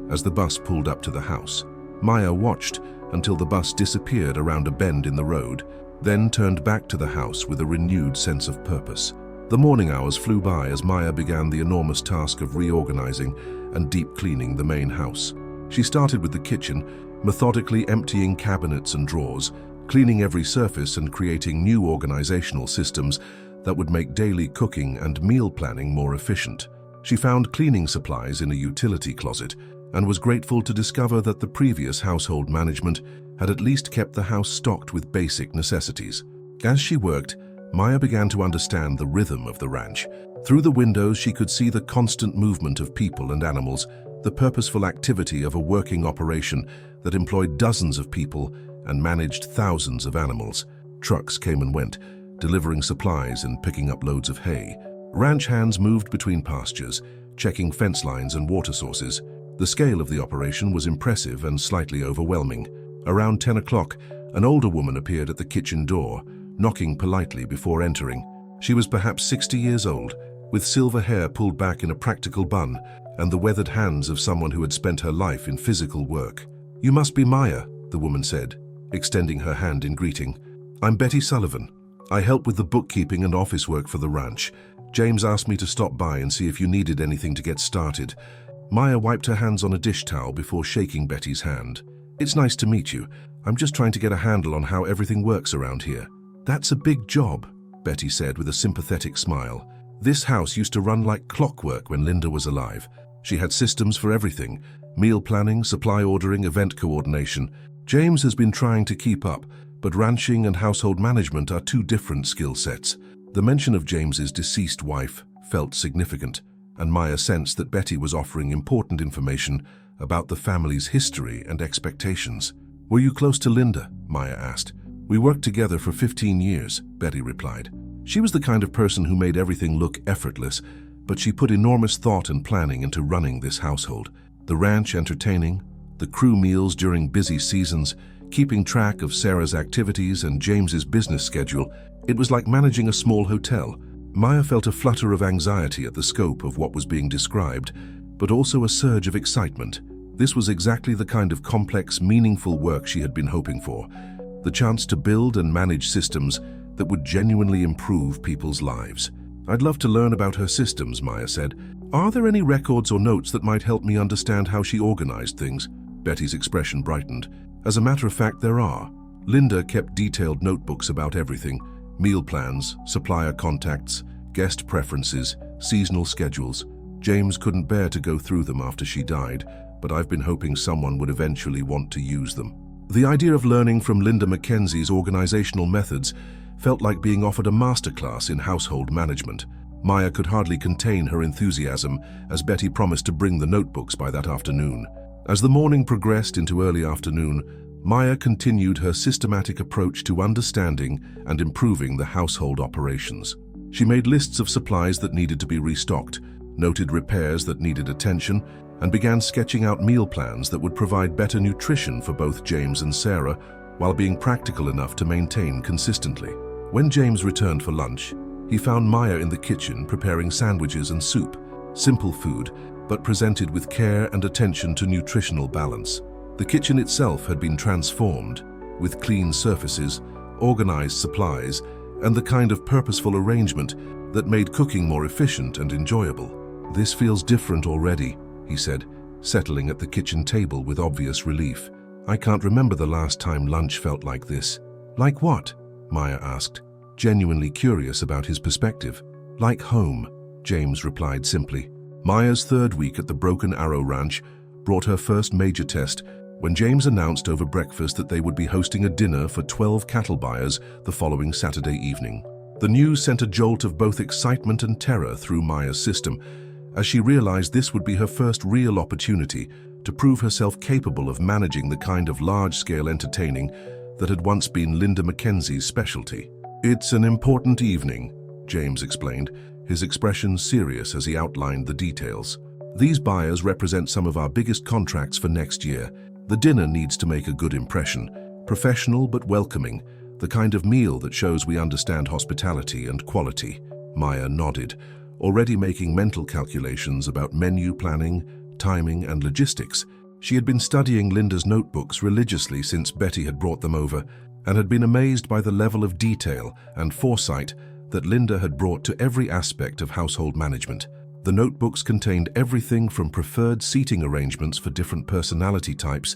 as the bus pulled up to the house. Maya watched until the bus disappeared around a bend in the road, then turned back to the house with a renewed sense of purpose. The morning hours flew by as Maya began the enormous task of reorganizing and deep cleaning the main house. She started with the kitchen, methodically emptying cabinets and drawers, cleaning every surface and creating new organizational systems that would make daily cooking and meal planning more efficient. She found cleaning supplies in a utility closet and was grateful to discover that the previous household management had at least kept the house stocked with basic necessities. As she worked, Maya began to understand the rhythm of the ranch. Through the windows, she could see the constant movement of people and animals, the purposeful activity of a working operation that employed dozens of people and managed thousands of animals. Trucks came and went, delivering supplies and picking up loads of hay. Ranch hands moved between pastures, checking fence lines and water sources. The scale of the operation was impressive and slightly overwhelming. Around 10 o'clock, an older woman appeared at the kitchen door, knocking politely before entering. She was perhaps 60 years old, with silver hair pulled back in a practical bun and the weathered hands of someone who had spent her life in physical work. "You must be Maya," the woman said, extending her hand in greeting. "I'm Betty Sullivan. I help with the bookkeeping and office work for the ranch. James asked me to stop by and see if you needed anything to get started." Maya wiped her hands on a dish towel before shaking Betty's hand. "It's nice to meet you. I'm just trying to get a handle on how everything works around here." "That's a big job," Betty said with a sympathetic smile. "This house used to run like clockwork when Linda was alive. She had systems for everything: meal planning, supply ordering, event coordination. James has been trying to keep up, but ranching and household management are two different skill sets." The mention of James's deceased wife felt significant, and Maya sensed that Betty was offering important information about the family's history and expectations. "Were you close to Linda?" Maya asked. "We worked together for 15 years, Betty replied. "She was the kind of person who made everything look effortless, but she put enormous thought and planning into running this household. The ranch entertaining, the crew meals during busy seasons, keeping track of Sarah's activities and James's business schedule. It was like managing a small hotel." Maya felt a flutter of anxiety at the scope of what was being described, but also a surge of excitement. This was exactly the kind of complex, meaningful work she had been hoping for. The chance to build and manage systems that would genuinely improve people's lives. "I'd love to learn about her systems," Maya said. "Are there any records or notes that might help me understand how she organized things?" Betty's expression brightened. "As a matter of fact, there are. Linda kept detailed notebooks about everything: meal plans, supplier contacts, guest preferences, seasonal schedules. James couldn't bear to go through them after she died, but I've been hoping someone would eventually want to use them." The idea of learning from Linda Mackenzie's organizational methods felt like being offered a masterclass in household management. Maya could hardly contain her enthusiasm as Betty promised to bring the notebooks by that afternoon. As the morning progressed into early afternoon, Maya continued her systematic approach to understanding and improving the household operations. She made lists of supplies that needed to be restocked, noted repairs that needed attention, and began sketching out meal plans that would provide better nutrition for both James and Sarah while being practical enough to maintain consistently. When James returned for lunch, he found Maya in the kitchen preparing sandwiches and soup, simple food, but presented with care and attention to nutritional balance. The kitchen itself had been transformed, with clean surfaces, organized supplies, and the kind of purposeful arrangement that made cooking more efficient and enjoyable. "This feels different already," he said, settling at the kitchen table with obvious relief. "I can't remember the last time lunch felt like this." "Like what?" Maya asked, genuinely curious about his perspective. "Like home," James replied simply. Maya's third week at the Broken Arrow Ranch brought her first major test when James announced over breakfast that they would be hosting a dinner for 12 cattle buyers the following Saturday evening. The news sent a jolt of both excitement and terror through Maya's system, as she realized this would be her first real opportunity to prove herself capable of managing the kind of large-scale entertaining that had once been Linda Mackenzie's specialty. "It's an important evening," James explained, his expression serious as he outlined the details. "These buyers represent some of our biggest contracts for next year. The dinner needs to make a good impression, professional but welcoming, the kind of meal that shows we understand hospitality and quality." Maya nodded, already making mental calculations about menu planning, timing, and logistics. She had been studying Linda's notebooks religiously since Betty had brought them over, and had been amazed by the level of detail and foresight that Linda had brought to every aspect of household management. The notebooks contained everything from preferred seating arrangements for different personality types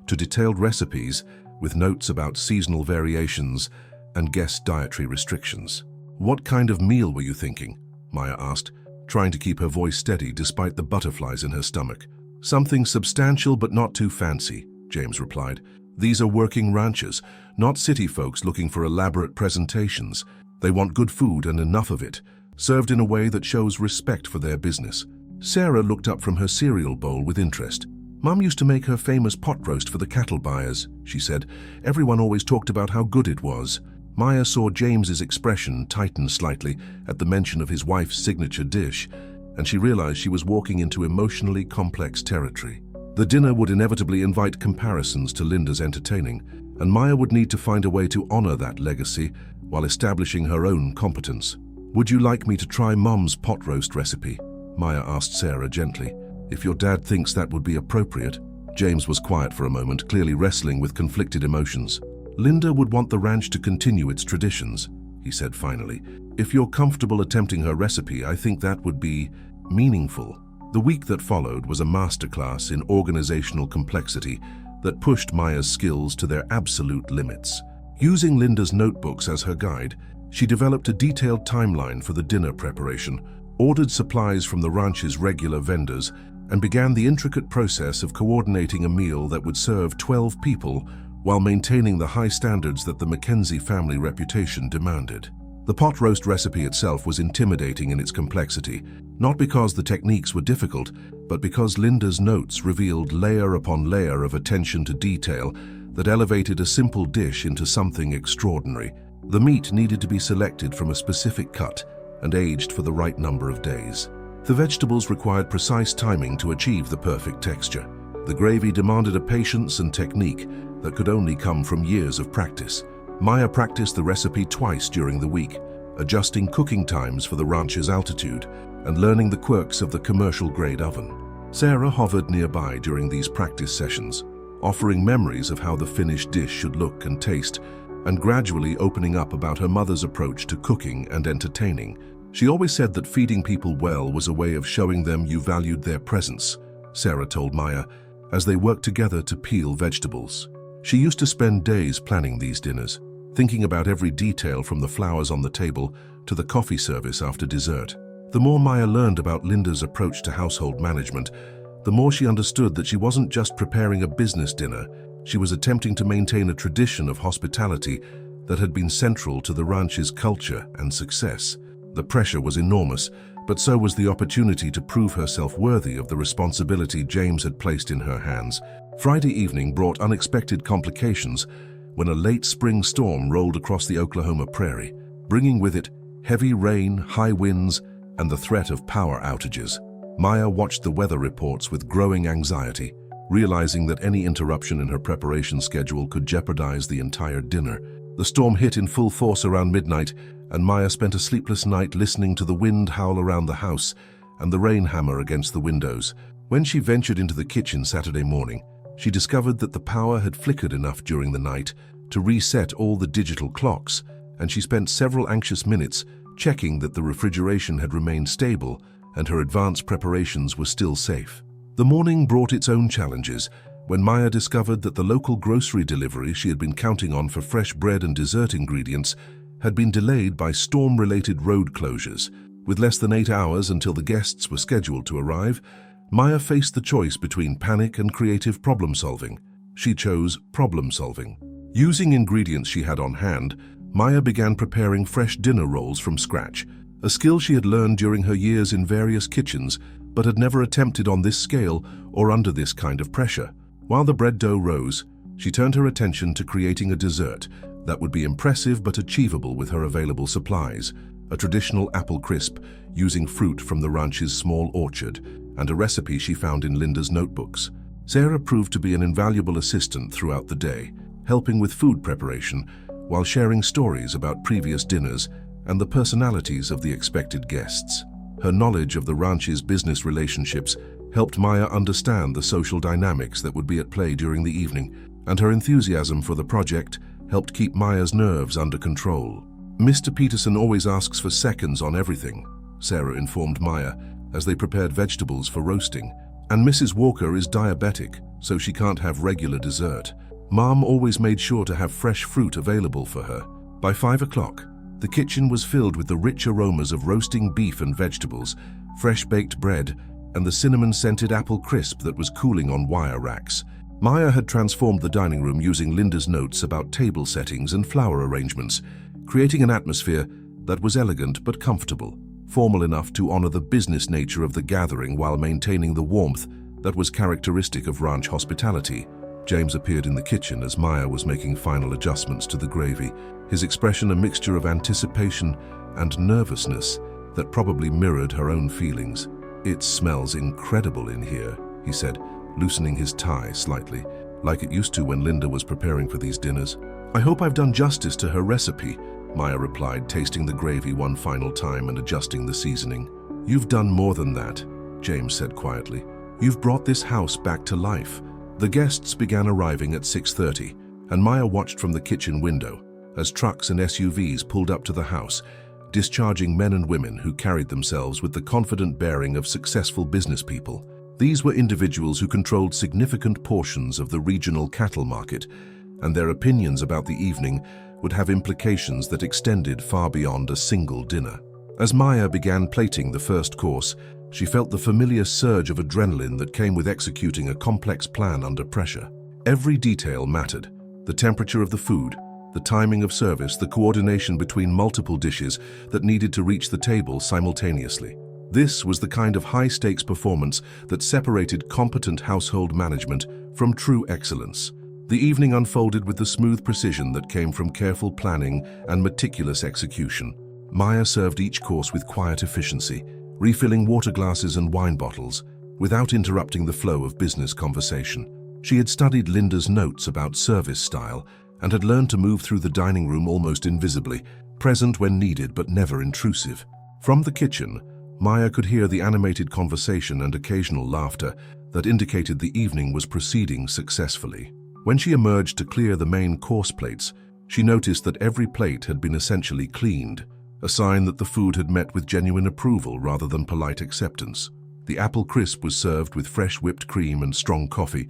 to detailed recipes with notes about seasonal variations and guest dietary restrictions. "What kind of meal were you thinking?" Maya asked, trying to keep her voice steady despite the butterflies in her stomach. "Something substantial but not too fancy," James replied. "These are working ranchers, not city folks looking for elaborate presentations. They want good food and enough of it, served in a way that shows respect for their business." Sarah looked up from her cereal bowl with interest. "Mum used to make her famous pot roast for the cattle buyers," she said. "Everyone always talked about how good it was." Maya saw James's expression tighten slightly at the mention of his wife's signature dish, and she realized she was walking into emotionally complex territory. The dinner would inevitably invite comparisons to Linda's entertaining, and Maya would need to find a way to honor that legacy while establishing her own competence. "Would you like me to try Mum's pot roast recipe?" Maya asked Sarah gently. "If your dad thinks that would be appropriate." James was quiet for a moment, clearly wrestling with conflicted emotions. "Linda would want the ranch to continue its traditions," he said finally. "If you're comfortable attempting her recipe, I think that would be meaningful." The week that followed was a masterclass in organizational complexity that pushed Maya's skills to their absolute limits. Using Linda's notebooks as her guide, she developed a detailed timeline for the dinner preparation, ordered supplies from the ranch's regular vendors, and began the intricate process of coordinating a meal that would serve 12 people while maintaining the high standards that the Mackenzie family reputation demanded. The pot roast recipe itself was intimidating in its complexity, not because the techniques were difficult, but because Linda's notes revealed layer upon layer of attention to detail that elevated a simple dish into something extraordinary. The meat needed to be selected from a specific cut and aged for the right number of days. The vegetables required precise timing to achieve the perfect texture. The gravy demanded a patience and technique that could only come from years of practice. Maya practiced the recipe twice during the week, adjusting cooking times for the ranch's altitude and learning the quirks of the commercial-grade oven. Sarah hovered nearby during these practice sessions, offering memories of how the finished dish should look and taste, and gradually opening up about her mother's approach to cooking and entertaining. She always said that feeding people well was a way of showing them you valued their presence, Sarah told Maya, as they worked together to peel vegetables. She used to spend days planning these dinners, thinking about every detail from the flowers on the table to the coffee service after dessert. The more Maya learned about Linda's approach to household management, the more she understood that she wasn't just preparing a business dinner, she was attempting to maintain a tradition of hospitality that had been central to the ranch's culture and success. The pressure was enormous, but so was the opportunity to prove herself worthy of the responsibility James had placed in her hands. Friday evening brought unexpected complications when a late spring storm rolled across the Oklahoma prairie, bringing with it heavy rain, high winds, and the threat of power outages. Maya watched the weather reports with growing anxiety, realizing that any interruption in her preparation schedule could jeopardize the entire dinner. The storm hit in full force around midnight, and Maya spent a sleepless night listening to the wind howl around the house and the rain hammer against the windows. When she ventured into the kitchen Saturday morning, she discovered that the power had flickered enough during the night to reset all the digital clocks, and she spent several anxious minutes checking that the refrigeration had remained stable and her advanced preparations were still safe. The morning brought its own challenges when Maya discovered that the local grocery delivery she had been counting on for fresh bread and dessert ingredients had been delayed by storm-related road closures. With less than 8 hours until the guests were scheduled to arrive, Maya faced the choice between panic and creative problem-solving. She chose problem-solving. Using ingredients she had on hand, Maya began preparing fresh dinner rolls from scratch, a skill she had learned during her years in various kitchens, but had never attempted on this scale or under this kind of pressure. While the bread dough rose, she turned her attention to creating a dessert that would be impressive but achievable with her available supplies, a traditional apple crisp using fruit from the ranch's small orchard, and a recipe she found in Linda's notebooks. Sarah proved to be an invaluable assistant throughout the day, helping with food preparation while sharing stories about previous dinners and the personalities of the expected guests. Her knowledge of the ranch's business relationships helped Maya understand the social dynamics that would be at play during the evening, and her enthusiasm for the project helped keep Maya's nerves under control. "Mr. Peterson always asks for seconds on everything," Sarah informed Maya as they prepared vegetables for roasting. "And Mrs. Walker is diabetic, so she can't have regular dessert. Mom always made sure to have fresh fruit available for her." By 5 o'clock, the kitchen was filled with the rich aromas of roasting beef and vegetables, fresh baked bread, and the cinnamon-scented apple crisp that was cooling on wire racks. Maya had transformed the dining room using Linda's notes about table settings and flower arrangements, creating an atmosphere that was elegant but comfortable, formal enough to honor the business nature of the gathering while maintaining the warmth that was characteristic of ranch hospitality. James appeared in the kitchen as Maya was making final adjustments to the gravy, his expression a mixture of anticipation and nervousness that probably mirrored her own feelings. "It smells incredible in here," he said, loosening his tie slightly, like it used to when Linda was preparing for these dinners. "I hope I've done justice to her recipe," Maya replied, tasting the gravy one final time and adjusting the seasoning. "You've done more than that," James said quietly. "You've brought this house back to life." The guests began arriving at 6:30, and Maya watched from the kitchen window as trucks and SUVs pulled up to the house, discharging men and women who carried themselves with the confident bearing of successful business people. These were individuals who controlled significant portions of the regional cattle market, and their opinions about the evening would have implications that extended far beyond a single dinner. As Maya began plating the first course, she felt the familiar surge of adrenaline that came with executing a complex plan under pressure. Every detail mattered: the temperature of the food, the timing of service, the coordination between multiple dishes that needed to reach the table simultaneously. This was the kind of high-stakes performance that separated competent household management from true excellence. The evening unfolded with the smooth precision that came from careful planning and meticulous execution. Maya served each course with quiet efficiency, refilling water glasses and wine bottles without interrupting the flow of business conversation. She had studied Linda's notes about service style and had learned to move through the dining room almost invisibly, present when needed but never intrusive. From the kitchen, Maya could hear the animated conversation and occasional laughter that indicated the evening was proceeding successfully. When she emerged to clear the main course plates, she noticed that every plate had been essentially cleaned, a sign that the food had met with genuine approval rather than polite acceptance. The apple crisp was served with fresh whipped cream and strong coffee,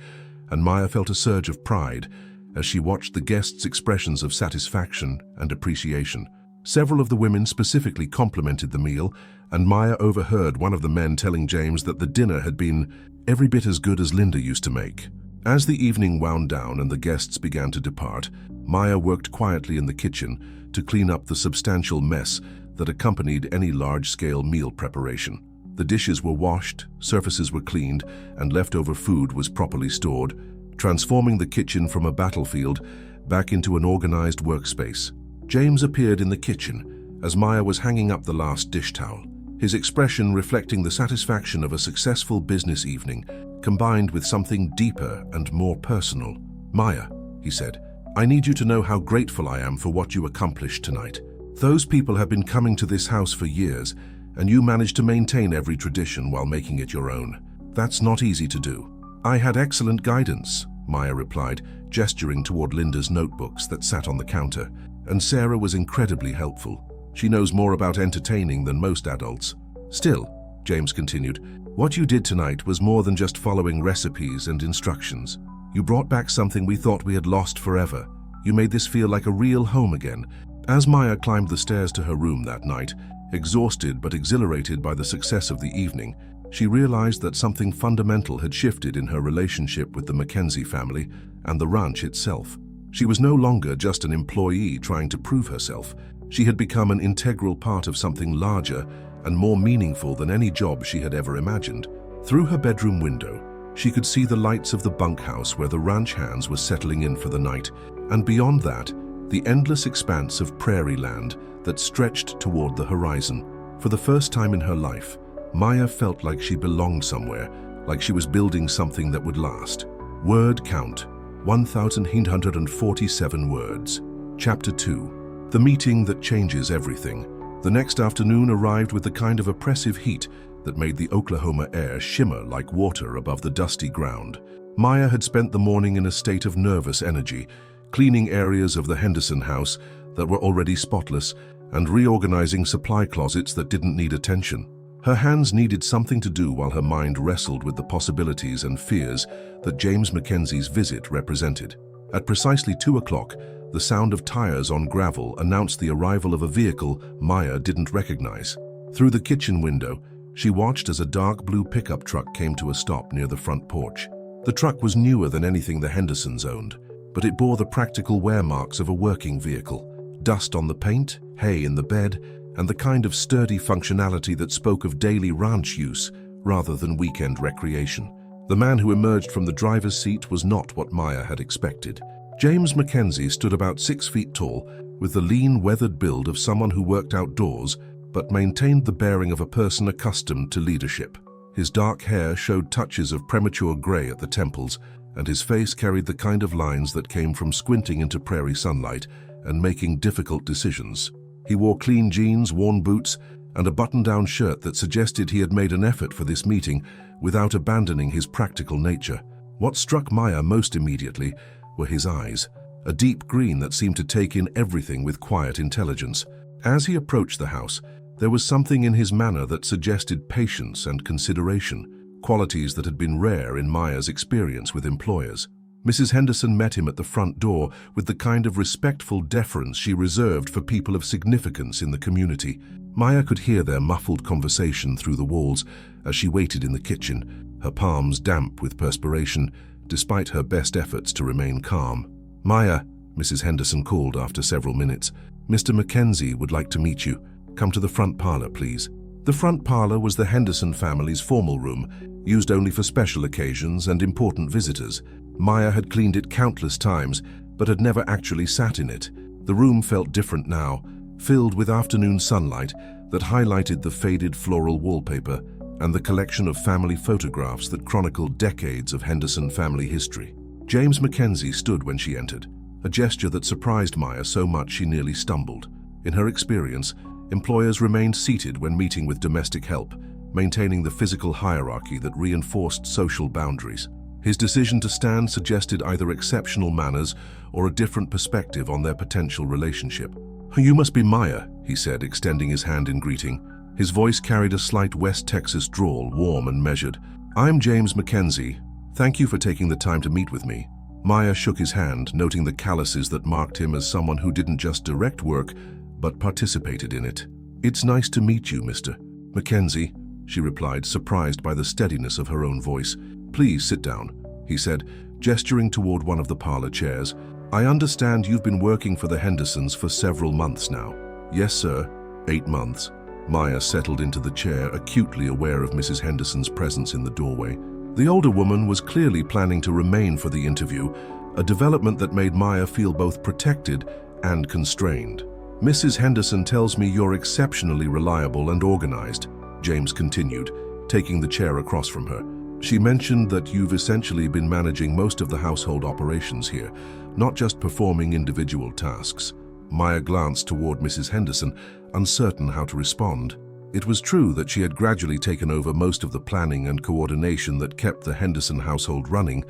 and Maya felt a surge of pride as she watched the guests' expressions of satisfaction and appreciation. Several of the women specifically complimented the meal, and Maya overheard one of the men telling James that the dinner had been every bit as good as Linda used to make. As the evening wound down and the guests began to depart, Maya worked quietly in the kitchen to clean up the substantial mess that accompanied any large-scale meal preparation. The dishes were washed, surfaces were cleaned, and leftover food was properly stored, transforming the kitchen from a battlefield back into an organized workspace. James appeared in the kitchen as Maya was hanging up the last dish towel, his expression reflecting the satisfaction of a successful business evening, combined with something deeper and more personal. "Maya," he said, "I need you to know how grateful I am for what you accomplished tonight. Those people have been coming to this house for years, and you managed to maintain every tradition while making it your own. That's not easy to do." "I had excellent guidance," Maya replied, gesturing toward Linda's notebooks that sat on the counter, "and Sarah was incredibly helpful. She knows more about entertaining than most adults." "Still," James continued, "what you did tonight was more than just following recipes and instructions. You brought back something we thought we had lost forever. You made this feel like a real home again." As Maya climbed the stairs to her room that night, exhausted but exhilarated by the success of the evening, she realized that something fundamental had shifted in her relationship with the Mackenzie family and the ranch itself. She was no longer just an employee trying to prove herself. She had become an integral part of something larger and more meaningful than any job she had ever imagined. Through her bedroom window, she could see the lights of the bunkhouse where the ranch hands were settling in for the night, and beyond that, the endless expanse of prairie land that stretched toward the horizon. For the first time in her life, Maya felt like she belonged somewhere, like she was building something that would last. Word count, 1,847 words. Chapter 2. The meeting that changes everything. The next afternoon arrived with the kind of oppressive heat that made the Oklahoma air shimmer like water above the dusty ground. Maya had spent the morning in a state of nervous energy, cleaning areas of the Henderson house that were already spotless and reorganizing supply closets that didn't need attention. Her hands needed something to do while her mind wrestled with the possibilities and fears that James Mackenzie's visit represented. At precisely 2 o'clock, the sound of tires on gravel announced the arrival of a vehicle Maya didn't recognize. Through the kitchen window, she watched as a dark blue pickup truck came to a stop near the front porch. The truck was newer than anything the Hendersons owned, but it bore the practical wear marks of a working vehicle. Dust on the paint, hay in the bed, and the kind of sturdy functionality that spoke of daily ranch use rather than weekend recreation. The man who emerged from the driver's seat was not what Maya had expected. James Mackenzie stood about 6 feet tall, with the lean, weathered build of someone who worked outdoors but maintained the bearing of a person accustomed to leadership. His dark hair showed touches of premature gray at the temples, and his face carried the kind of lines that came from squinting into prairie sunlight and making difficult decisions. He wore clean jeans, worn boots, and a button-down shirt that suggested he had made an effort for this meeting without abandoning his practical nature. What struck Maya most immediately were his eyes, a deep green that seemed to take in everything with quiet intelligence. As he approached the house, there was something in his manner that suggested patience and consideration, qualities that had been rare in Maya's experience with employers. Mrs. Henderson met him at the front door with the kind of respectful deference she reserved for people of significance in the community. Maya could hear their muffled conversation through the walls as she waited in the kitchen, her palms damp with perspiration, despite her best efforts to remain calm. "Maya," Mrs. Henderson called after several minutes, "Mr. Mackenzie would like to meet you. Come to the front parlor, please." The front parlor was the Henderson family's formal room, used only for special occasions and important visitors. Maya had cleaned it countless times, but had never actually sat in it. The room felt different now, filled with afternoon sunlight that highlighted the faded floral wallpaper and the collection of family photographs that chronicled decades of Henderson family history. James Mackenzie stood when she entered, a gesture that surprised Maya so much she nearly stumbled. In her experience, employers remained seated when meeting with domestic help, maintaining the physical hierarchy that reinforced social boundaries. His decision to stand suggested either exceptional manners or a different perspective on their potential relationship. "You must be Maya," he said, extending his hand in greeting. His voice carried a slight West Texas drawl, warm and measured. "I'm James Mackenzie. Thank you for taking the time to meet with me." Maya shook his hand, noting the calluses that marked him as someone who didn't just direct work, but participated in it. "It's nice to meet you, Mr. Mackenzie," she replied, surprised by the steadiness of her own voice. "Please sit down," he said, gesturing toward one of the parlor chairs. "I understand you've been working for the Hendersons for several months now." "Yes, sir," 8 months. Maya settled into the chair, acutely aware of Mrs. Henderson's presence in the doorway. The older woman was clearly planning to remain for the interview, a development that made Maya feel both protected and constrained. "Mrs. Henderson tells me you're exceptionally reliable and organized," James continued, taking the chair across from her. "She mentioned that you've essentially been managing most of the household operations here, not just performing individual tasks." Maya glanced toward Mrs. Henderson, uncertain how to respond. It was true that she had gradually taken over most of the planning and coordination that kept the Henderson household running,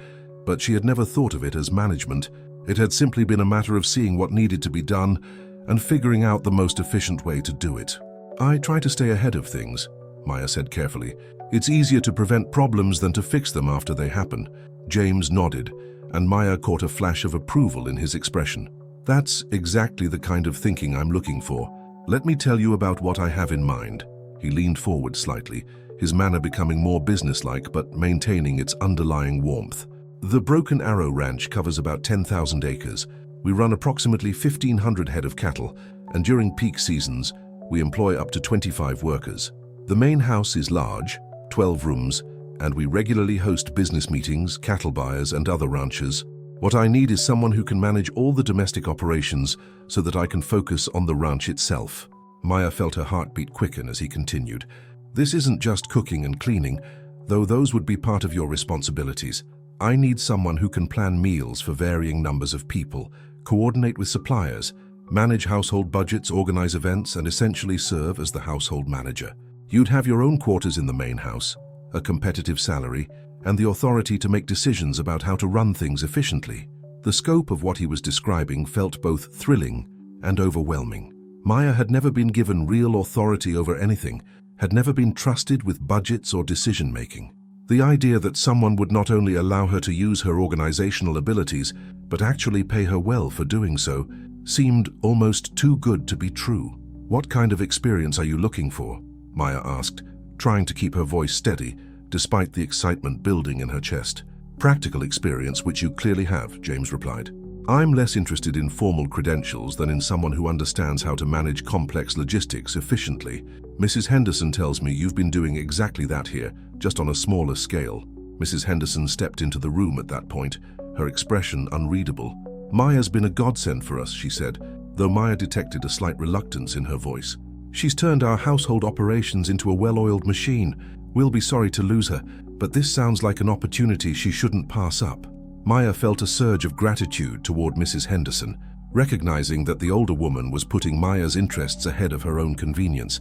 but she had never thought of it as management. It had simply been a matter of seeing what needed to be done and figuring out the most efficient way to do it. "I try to stay ahead of things," Maya said carefully. "It's easier to prevent problems than to fix them after they happen." James nodded, and Maya caught a flash of approval in his expression. "That's exactly the kind of thinking I'm looking for. Let me tell you about what I have in mind." He leaned forward slightly, his manner becoming more businesslike but maintaining its underlying warmth. "The Broken Arrow Ranch covers about 10,000 acres. We run approximately 1,500 head of cattle, and during peak seasons, we employ up to 25 workers. The main house is large, 12 rooms, and we regularly host business meetings, cattle buyers, and other ranchers. What I need is someone who can manage all the domestic operations so that I can focus on the ranch itself." Maya felt her heartbeat quicken as he continued. "This isn't just cooking and cleaning, though those would be part of your responsibilities. I need someone who can plan meals for varying numbers of people, coordinate with suppliers, manage household budgets, organize events, and essentially serve as the household manager. You'd have your own quarters in the main house, a competitive salary, and the authority to make decisions about how to run things efficiently." The scope of what he was describing felt both thrilling and overwhelming. Maya had never been given real authority over anything, had never been trusted with budgets or decision-making. The idea that someone would not only allow her to use her organizational abilities, but actually pay her well for doing so, seemed almost too good to be true. "What kind of experience are you looking for?" Maya asked, trying to keep her voice steady, despite the excitement building in her chest. "Practical experience, which you clearly have," James replied. "I'm less interested in formal credentials than in someone who understands how to manage complex logistics efficiently. Mrs. Henderson tells me you've been doing exactly that here, just on a smaller scale." Mrs. Henderson stepped into the room at that point, her expression unreadable. "Maya's been a godsend for us," she said, though Maya detected a slight reluctance in her voice. "She's turned our household operations into a well-oiled machine. We'll be sorry to lose her, but this sounds like an opportunity she shouldn't pass up." Maya felt a surge of gratitude toward Mrs. Henderson, recognizing that the older woman was putting Maya's interests ahead of her own convenience.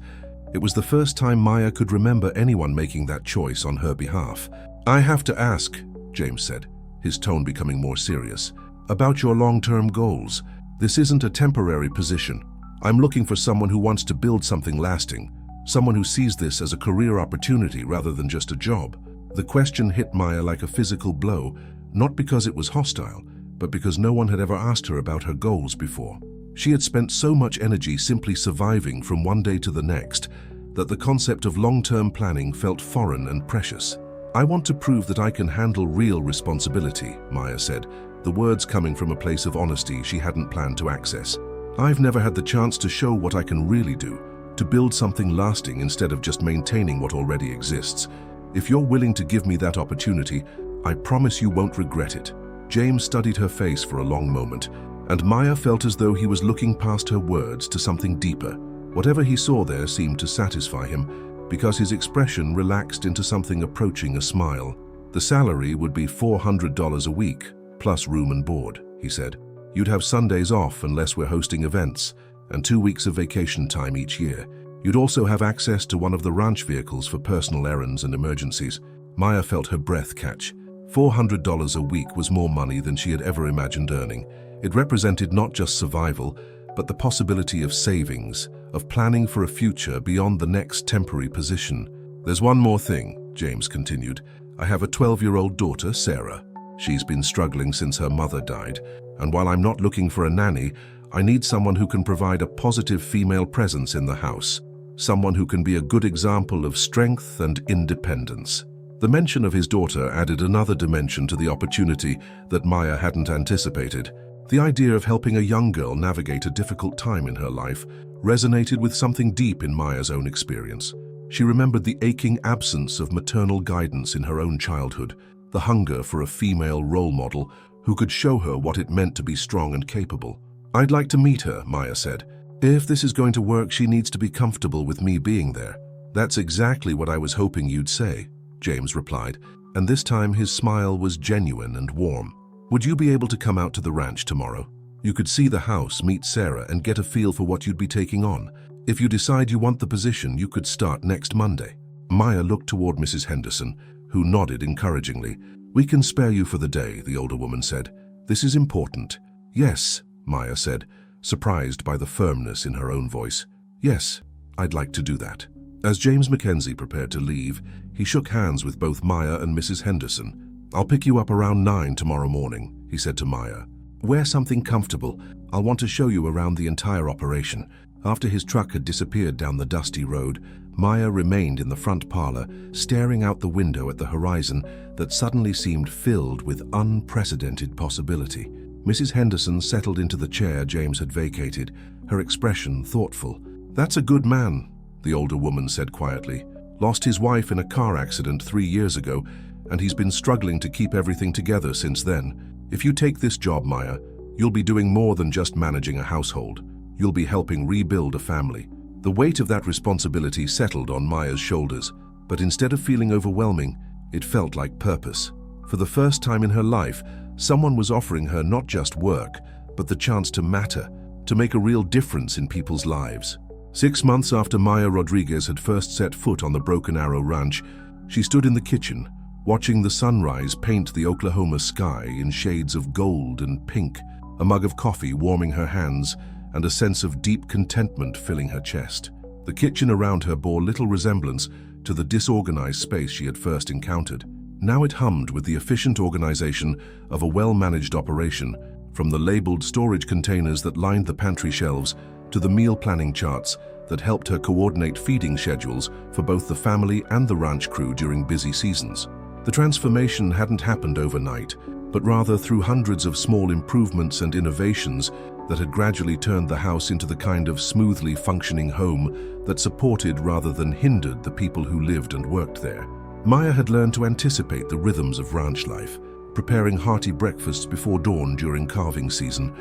It was the first time Maya could remember anyone making that choice on her behalf. "I have to ask," James said, his tone becoming more serious, "about your long-term goals. This isn't a temporary position. I'm looking for someone who wants to build something lasting, someone who sees this as a career opportunity rather than just a job." The question hit Maya like a physical blow, not because it was hostile, but because no one had ever asked her about her goals before. She had spent so much energy simply surviving from one day to the next that the concept of long-term planning felt foreign and precious. "I want to prove that I can handle real responsibility," Maya said, the words coming from a place of honesty she hadn't planned to access. "I've never had the chance to show what I can really do, to build something lasting instead of just maintaining what already exists. If you're willing to give me that opportunity, I promise you won't regret it." James studied her face for a long moment, and Maya felt as though he was looking past her words to something deeper. Whatever he saw there seemed to satisfy him, because his expression relaxed into something approaching a smile. "The salary would be $400 a week, plus room and board," he said. "You'd have Sundays off unless we're hosting events, and 2 weeks of vacation time each year. You'd also have access to one of the ranch vehicles for personal errands and emergencies." Maya felt her breath catch. $400 a week was more money than she had ever imagined earning. It represented not just survival, but the possibility of savings, of planning for a future beyond the next temporary position. "There's one more thing," James continued. "I have a 12-year-old daughter, Sarah. She's been struggling since her mother died, and while I'm not looking for a nanny, I need someone who can provide a positive female presence in the house, someone who can be a good example of strength and independence." The mention of his daughter added another dimension to the opportunity that Maya hadn't anticipated. The idea of helping a young girl navigate a difficult time in her life, resonated with something deep in Maya's own experience. She remembered the aching absence of maternal guidance in her own childhood, the hunger for a female role model who could show her what it meant to be strong and capable. "I'd like to meet her," Maya said. "If this is going to work, she needs to be comfortable with me being there." "That's exactly what I was hoping you'd say," James replied, and this time his smile was genuine and warm. "Would you be able to come out to the ranch tomorrow? You could see the house, meet Sarah, and get a feel for what you'd be taking on. If you decide you want the position, you could start next Monday." Maya looked toward Mrs. Henderson, who nodded encouragingly. "We can spare you for the day," the older woman said. "This is important." "Yes," Maya said, surprised by the firmness in her own voice. "Yes, I'd like to do that." As James Mackenzie prepared to leave, he shook hands with both Maya and Mrs. Henderson. "I'll pick you up around 9 tomorrow morning," he said to Maya. "Wear something comfortable. I'll want to show you around the entire operation." After his truck had disappeared down the dusty road, Maya remained in the front parlor, staring out the window at the horizon that suddenly seemed filled with unprecedented possibility. Mrs. Henderson settled into the chair James had vacated, her expression thoughtful. "That's a good man," the older woman said quietly. "Lost his wife in a car accident 3 years ago, and he's been struggling to keep everything together since then. If you take this job, Maya, you'll be doing more than just managing a household. You'll be helping rebuild a family." The weight of that responsibility settled on Maya's shoulders, but instead of feeling overwhelming, it felt like purpose. For the first time in her life, someone was offering her not just work, but the chance to matter, to make a real difference in people's lives. 6 months after Maya Rodriguez had first set foot on the Broken Arrow Ranch, she stood in the kitchen, watching the sunrise paint the Oklahoma sky in shades of gold and pink, a mug of coffee warming her hands, and a sense of deep contentment filling her chest. The kitchen around her bore little resemblance to the disorganized space she had first encountered. Now it hummed with the efficient organization of a well-managed operation, from the labeled storage containers that lined the pantry shelves to the meal planning charts that helped her coordinate feeding schedules for both the family and the ranch crew during busy seasons. The transformation hadn't happened overnight, but rather through hundreds of small improvements and innovations that had gradually turned the house into the kind of smoothly functioning home that supported rather than hindered the people who lived and worked there. Maya had learned to anticipate the rhythms of ranch life, preparing hearty breakfasts before dawn during calving season,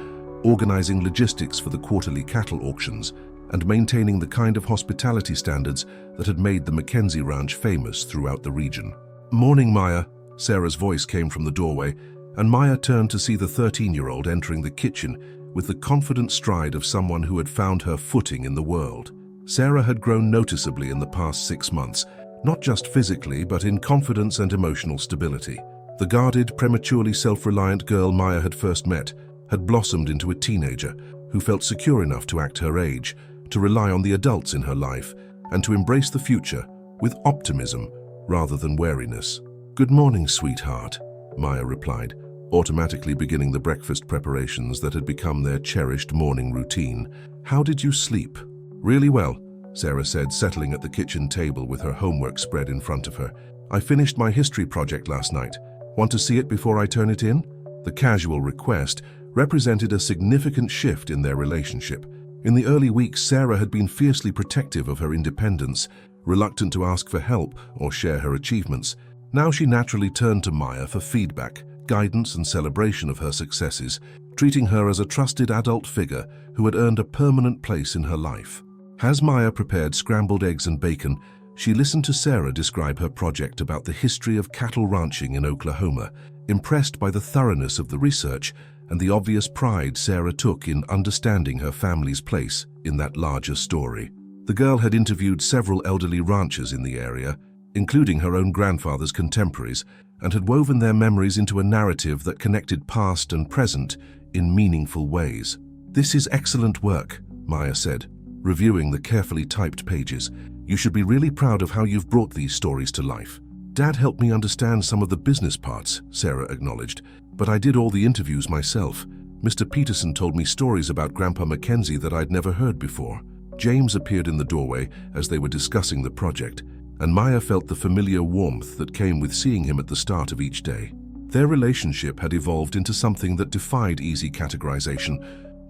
organizing logistics for the quarterly cattle auctions, and maintaining the kind of hospitality standards that had made the Mackenzie Ranch famous throughout the region. "Morning, Maya," Sarah's voice came from the doorway, and Maya turned to see the 13-year-old entering the kitchen with the confident stride of someone who had found her footing in the world. Sarah had grown noticeably in the past 6 months, not just physically, but in confidence and emotional stability. The guarded, prematurely self-reliant girl Maya had first met had blossomed into a teenager who felt secure enough to act her age, to rely on the adults in her life, and to embrace the future with optimism rather than wariness. "Good morning, sweetheart," Maya replied, automatically beginning the breakfast preparations that had become their cherished morning routine. "How did you sleep?" "Really well," Sarah said, settling at the kitchen table with her homework spread in front of her. "I finished my history project last night. Want to see it before I turn it in?" The casual request represented a significant shift in their relationship. In the early weeks, Sarah had been fiercely protective of her independence, reluctant to ask for help or share her achievements. Now she naturally turned to Maya for feedback, guidance, and celebration of her successes, treating her as a trusted adult figure who had earned a permanent place in her life. As Maya prepared scrambled eggs and bacon, she listened to Sarah describe her project about the history of cattle ranching in Oklahoma, impressed by the thoroughness of the research and the obvious pride Sarah took in understanding her family's place in that larger story. The girl had interviewed several elderly ranchers in the area, including her own grandfather's contemporaries, and had woven their memories into a narrative that connected past and present in meaningful ways. "This is excellent work," Maya said, reviewing the carefully typed pages. "You should be really proud of how you've brought these stories to life." "Dad helped me understand some of the business parts," Sarah acknowledged, "but I did all the interviews myself. Mr. Peterson told me stories about Grandpa Mackenzie that I'd never heard before." James appeared in the doorway as they were discussing the project, and Maya felt the familiar warmth that came with seeing him at the start of each day. Their relationship had evolved into something that defied easy categorization.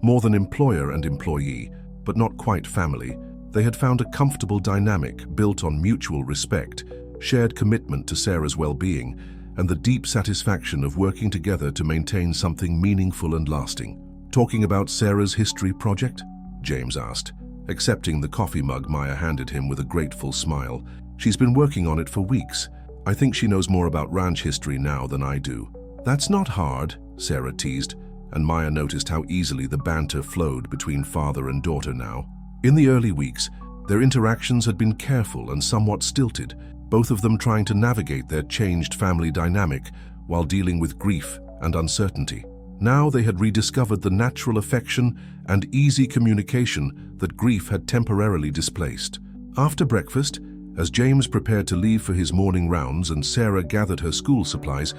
More than employer and employee, but not quite family. They had found a comfortable dynamic built on mutual respect, shared commitment to Sarah's well-being, and the deep satisfaction of working together to maintain something meaningful and lasting. "Talking about Sarah's history project?" James asked, accepting the coffee mug Maya handed him with a grateful smile. "She's been working on it for weeks. I think she knows more about ranch history now than I do." "That's not hard," Sarah teased, and Maya noticed how easily the banter flowed between father and daughter now. In the early weeks, their interactions had been careful and somewhat stilted, both of them trying to navigate their changed family dynamic while dealing with grief and uncertainty. Now they had rediscovered the natural affection and easy communication that grief had temporarily displaced. After breakfast, as James prepared to leave for his morning rounds and Sarah gathered her school supplies,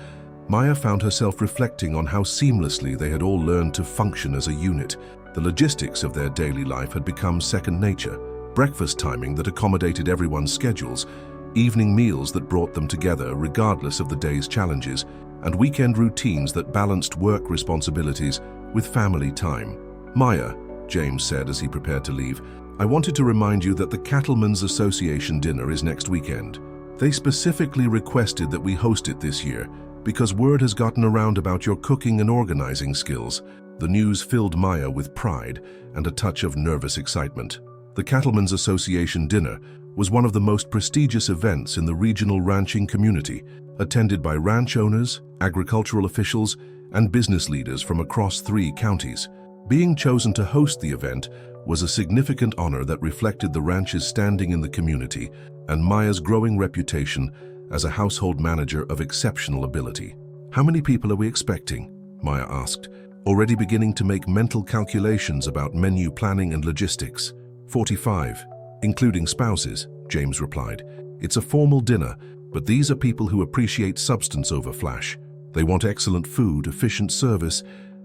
Maya found herself reflecting on how seamlessly they had all learned to function as a unit. The logistics of their daily life had become second nature. Breakfast timing that accommodated everyone's schedules, evening meals that brought them together regardless of the day's challenges, and weekend routines that balanced work responsibilities with family time. "Maya," James said as he prepared to leave, "I wanted to remind you that the Cattlemen's Association dinner is next weekend. They specifically requested that we host it this year because word has gotten around about your cooking and organizing skills." The news filled Maya with pride and a touch of nervous excitement. The Cattlemen's Association dinner was one of the most prestigious events in the regional ranching community, attended by ranch owners, agricultural officials, and business leaders from across 3 counties. Being chosen to host the event was a significant honor that reflected the ranch's standing in the community and Maya's growing reputation as a household manager of exceptional ability. "How many people are we expecting?" Maya asked, already beginning to make mental calculations about menu planning and logistics. 45, including spouses, James replied. "It's a formal dinner, but these are people who appreciate substance over flash. They want excellent food, efficient service,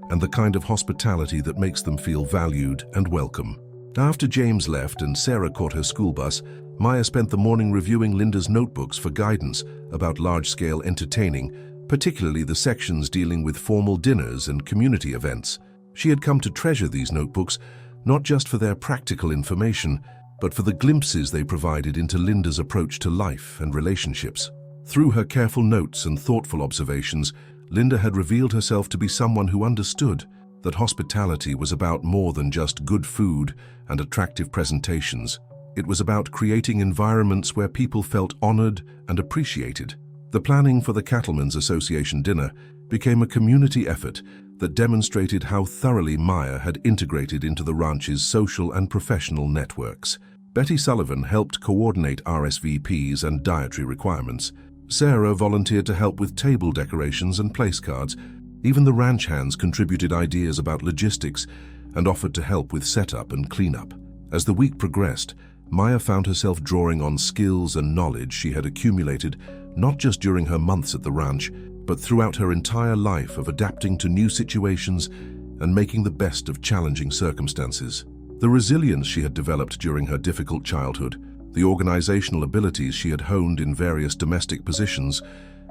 and the kind of hospitality that makes them feel valued and welcome." After James left and Sarah caught her school bus, Maya spent the morning reviewing Linda's notebooks for guidance about large-scale entertaining, particularly the sections dealing with formal dinners and community events. She had come to treasure these notebooks, not just for their practical information, but for the glimpses they provided into Linda's approach to life and relationships. Through her careful notes and thoughtful observations, Linda had revealed herself to be someone who understood that hospitality was about more than just good food and attractive presentations. It was about creating environments where people felt honored and appreciated. The planning for the Cattlemen's Association dinner became a community effort that demonstrated how thoroughly Maya had integrated into the ranch's social and professional networks. Betty Sullivan helped coordinate RSVPs and dietary requirements. Sarah volunteered to help with table decorations and place cards. Even the ranch hands contributed ideas about logistics and offered to help with setup and cleanup. As the week progressed, Maya found herself drawing on skills and knowledge she had accumulated not just during her months at the ranch, but throughout her entire life of adapting to new situations and making the best of challenging circumstances. The resilience she had developed during her difficult childhood, the organizational abilities she had honed in various domestic positions,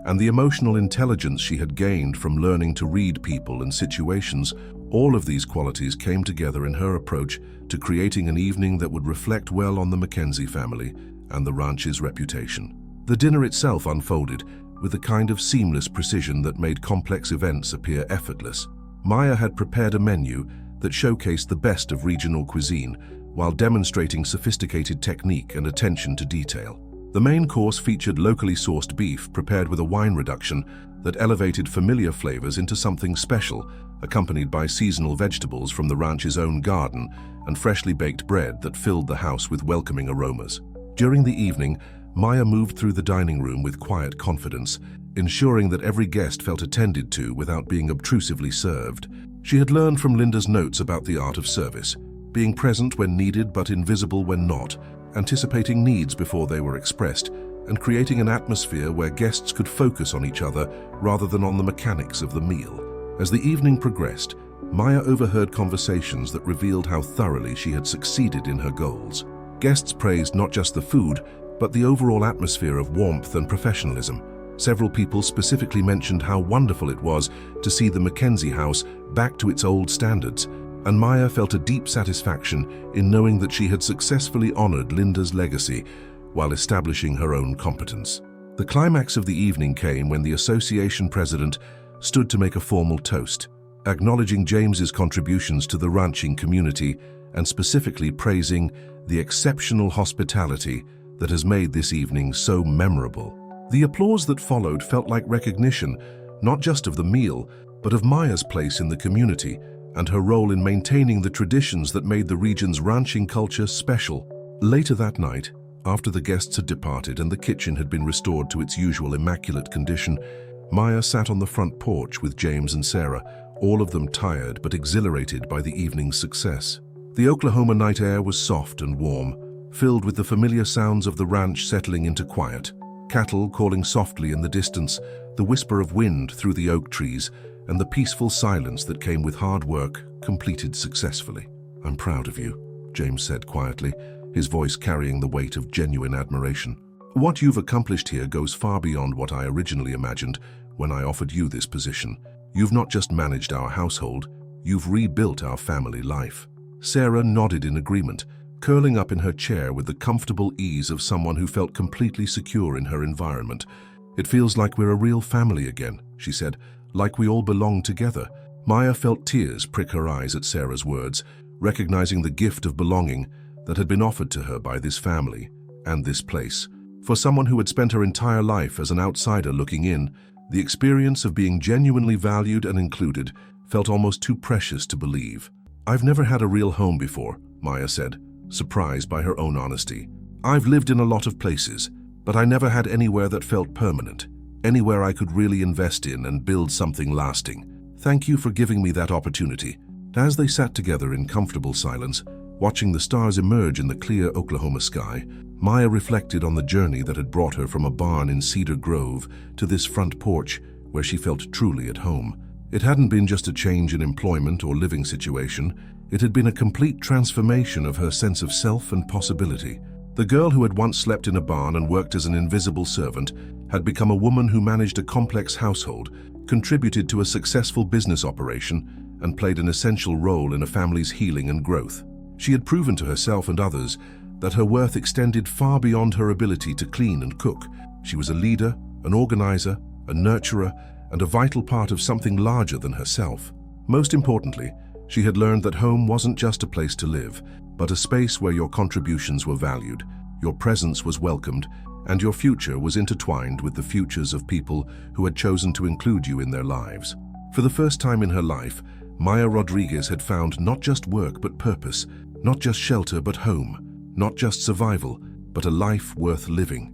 and the emotional intelligence she had gained from learning to read people and situations, all of these qualities came together in her approach to creating an evening that would reflect well on the Mackenzie family and the ranch's reputation. The dinner itself unfolded with a kind of seamless precision that made complex events appear effortless. Maya had prepared a menu that showcased the best of regional cuisine while demonstrating sophisticated technique and attention to detail. The main course featured locally sourced beef prepared with a wine reduction that elevated familiar flavors into something special, accompanied by seasonal vegetables from the ranch's own garden and freshly baked bread that filled the house with welcoming aromas. During the evening, Maya moved through the dining room with quiet confidence, ensuring that every guest felt attended to without being obtrusively served. She had learned from Linda's notes about the art of service, being present when needed but invisible when not, anticipating needs before they were expressed, and creating an atmosphere where guests could focus on each other rather than on the mechanics of the meal. As the evening progressed, Maya overheard conversations that revealed how thoroughly she had succeeded in her goals. Guests praised not just the food, but the overall atmosphere of warmth and professionalism. Several people specifically mentioned how wonderful it was to see the Mackenzie house back to its old standards, and Maya felt a deep satisfaction in knowing that she had successfully honored Linda's legacy while establishing her own competence. The climax of the evening came when the association president stood to make a formal toast, acknowledging James's contributions to the ranching community and specifically praising the exceptional hospitality that has made this evening so memorable. The applause that followed felt like recognition, not just of the meal, but of Maya's place in the community and her role in maintaining the traditions that made the region's ranching culture special. Later that night, after the guests had departed and the kitchen had been restored to its usual immaculate condition, Maya sat on the front porch with James and Sarah, all of them tired but exhilarated by the evening's success. The Oklahoma night air was soft and warm, filled with the familiar sounds of the ranch settling into quiet, cattle calling softly in the distance, the whisper of wind through the oak trees, and the peaceful silence that came with hard work completed successfully. "I'm proud of you," James said quietly, his voice carrying the weight of genuine admiration. "What you've accomplished here goes far beyond what I originally imagined when I offered you this position. You've not just managed our household, you've rebuilt our family life." Sarah nodded in agreement, curling up in her chair with the comfortable ease of someone who felt completely secure in her environment. "It feels like we're a real family again," she said, "like we all belong together." Maya felt tears prick her eyes at Sarah's words, recognizing the gift of belonging that had been offered to her by this family and this place. For someone who had spent her entire life as an outsider looking in, the experience of being genuinely valued and included felt almost too precious to believe. "I've never had a real home before," Maya said, surprised by her own honesty. "I've lived in a lot of places, but I never had anywhere that felt permanent, anywhere I could really invest in and build something lasting. Thank you for giving me that opportunity." As they sat together in comfortable silence, watching the stars emerge in the clear Oklahoma sky, Maya reflected on the journey that had brought her from a barn in Cedar Grove to this front porch where she felt truly at home. It hadn't been just a change in employment or living situation, it had been a complete transformation of her sense of self and possibility. The girl who had once slept in a barn and worked as an invisible servant had become a woman who managed a complex household, contributed to a successful business operation, and played an essential role in a family's healing and growth. She had proven to herself and others that her worth extended far beyond her ability to clean and cook. She was a leader, an organizer, a nurturer, and a vital part of something larger than herself. Most importantly, she had learned that home wasn't just a place to live, but a space where your contributions were valued, your presence was welcomed, and your future was intertwined with the futures of people who had chosen to include you in their lives. For the first time in her life, Maya Rodriguez had found not just work but purpose, not just shelter but home, not just survival, but a life worth living.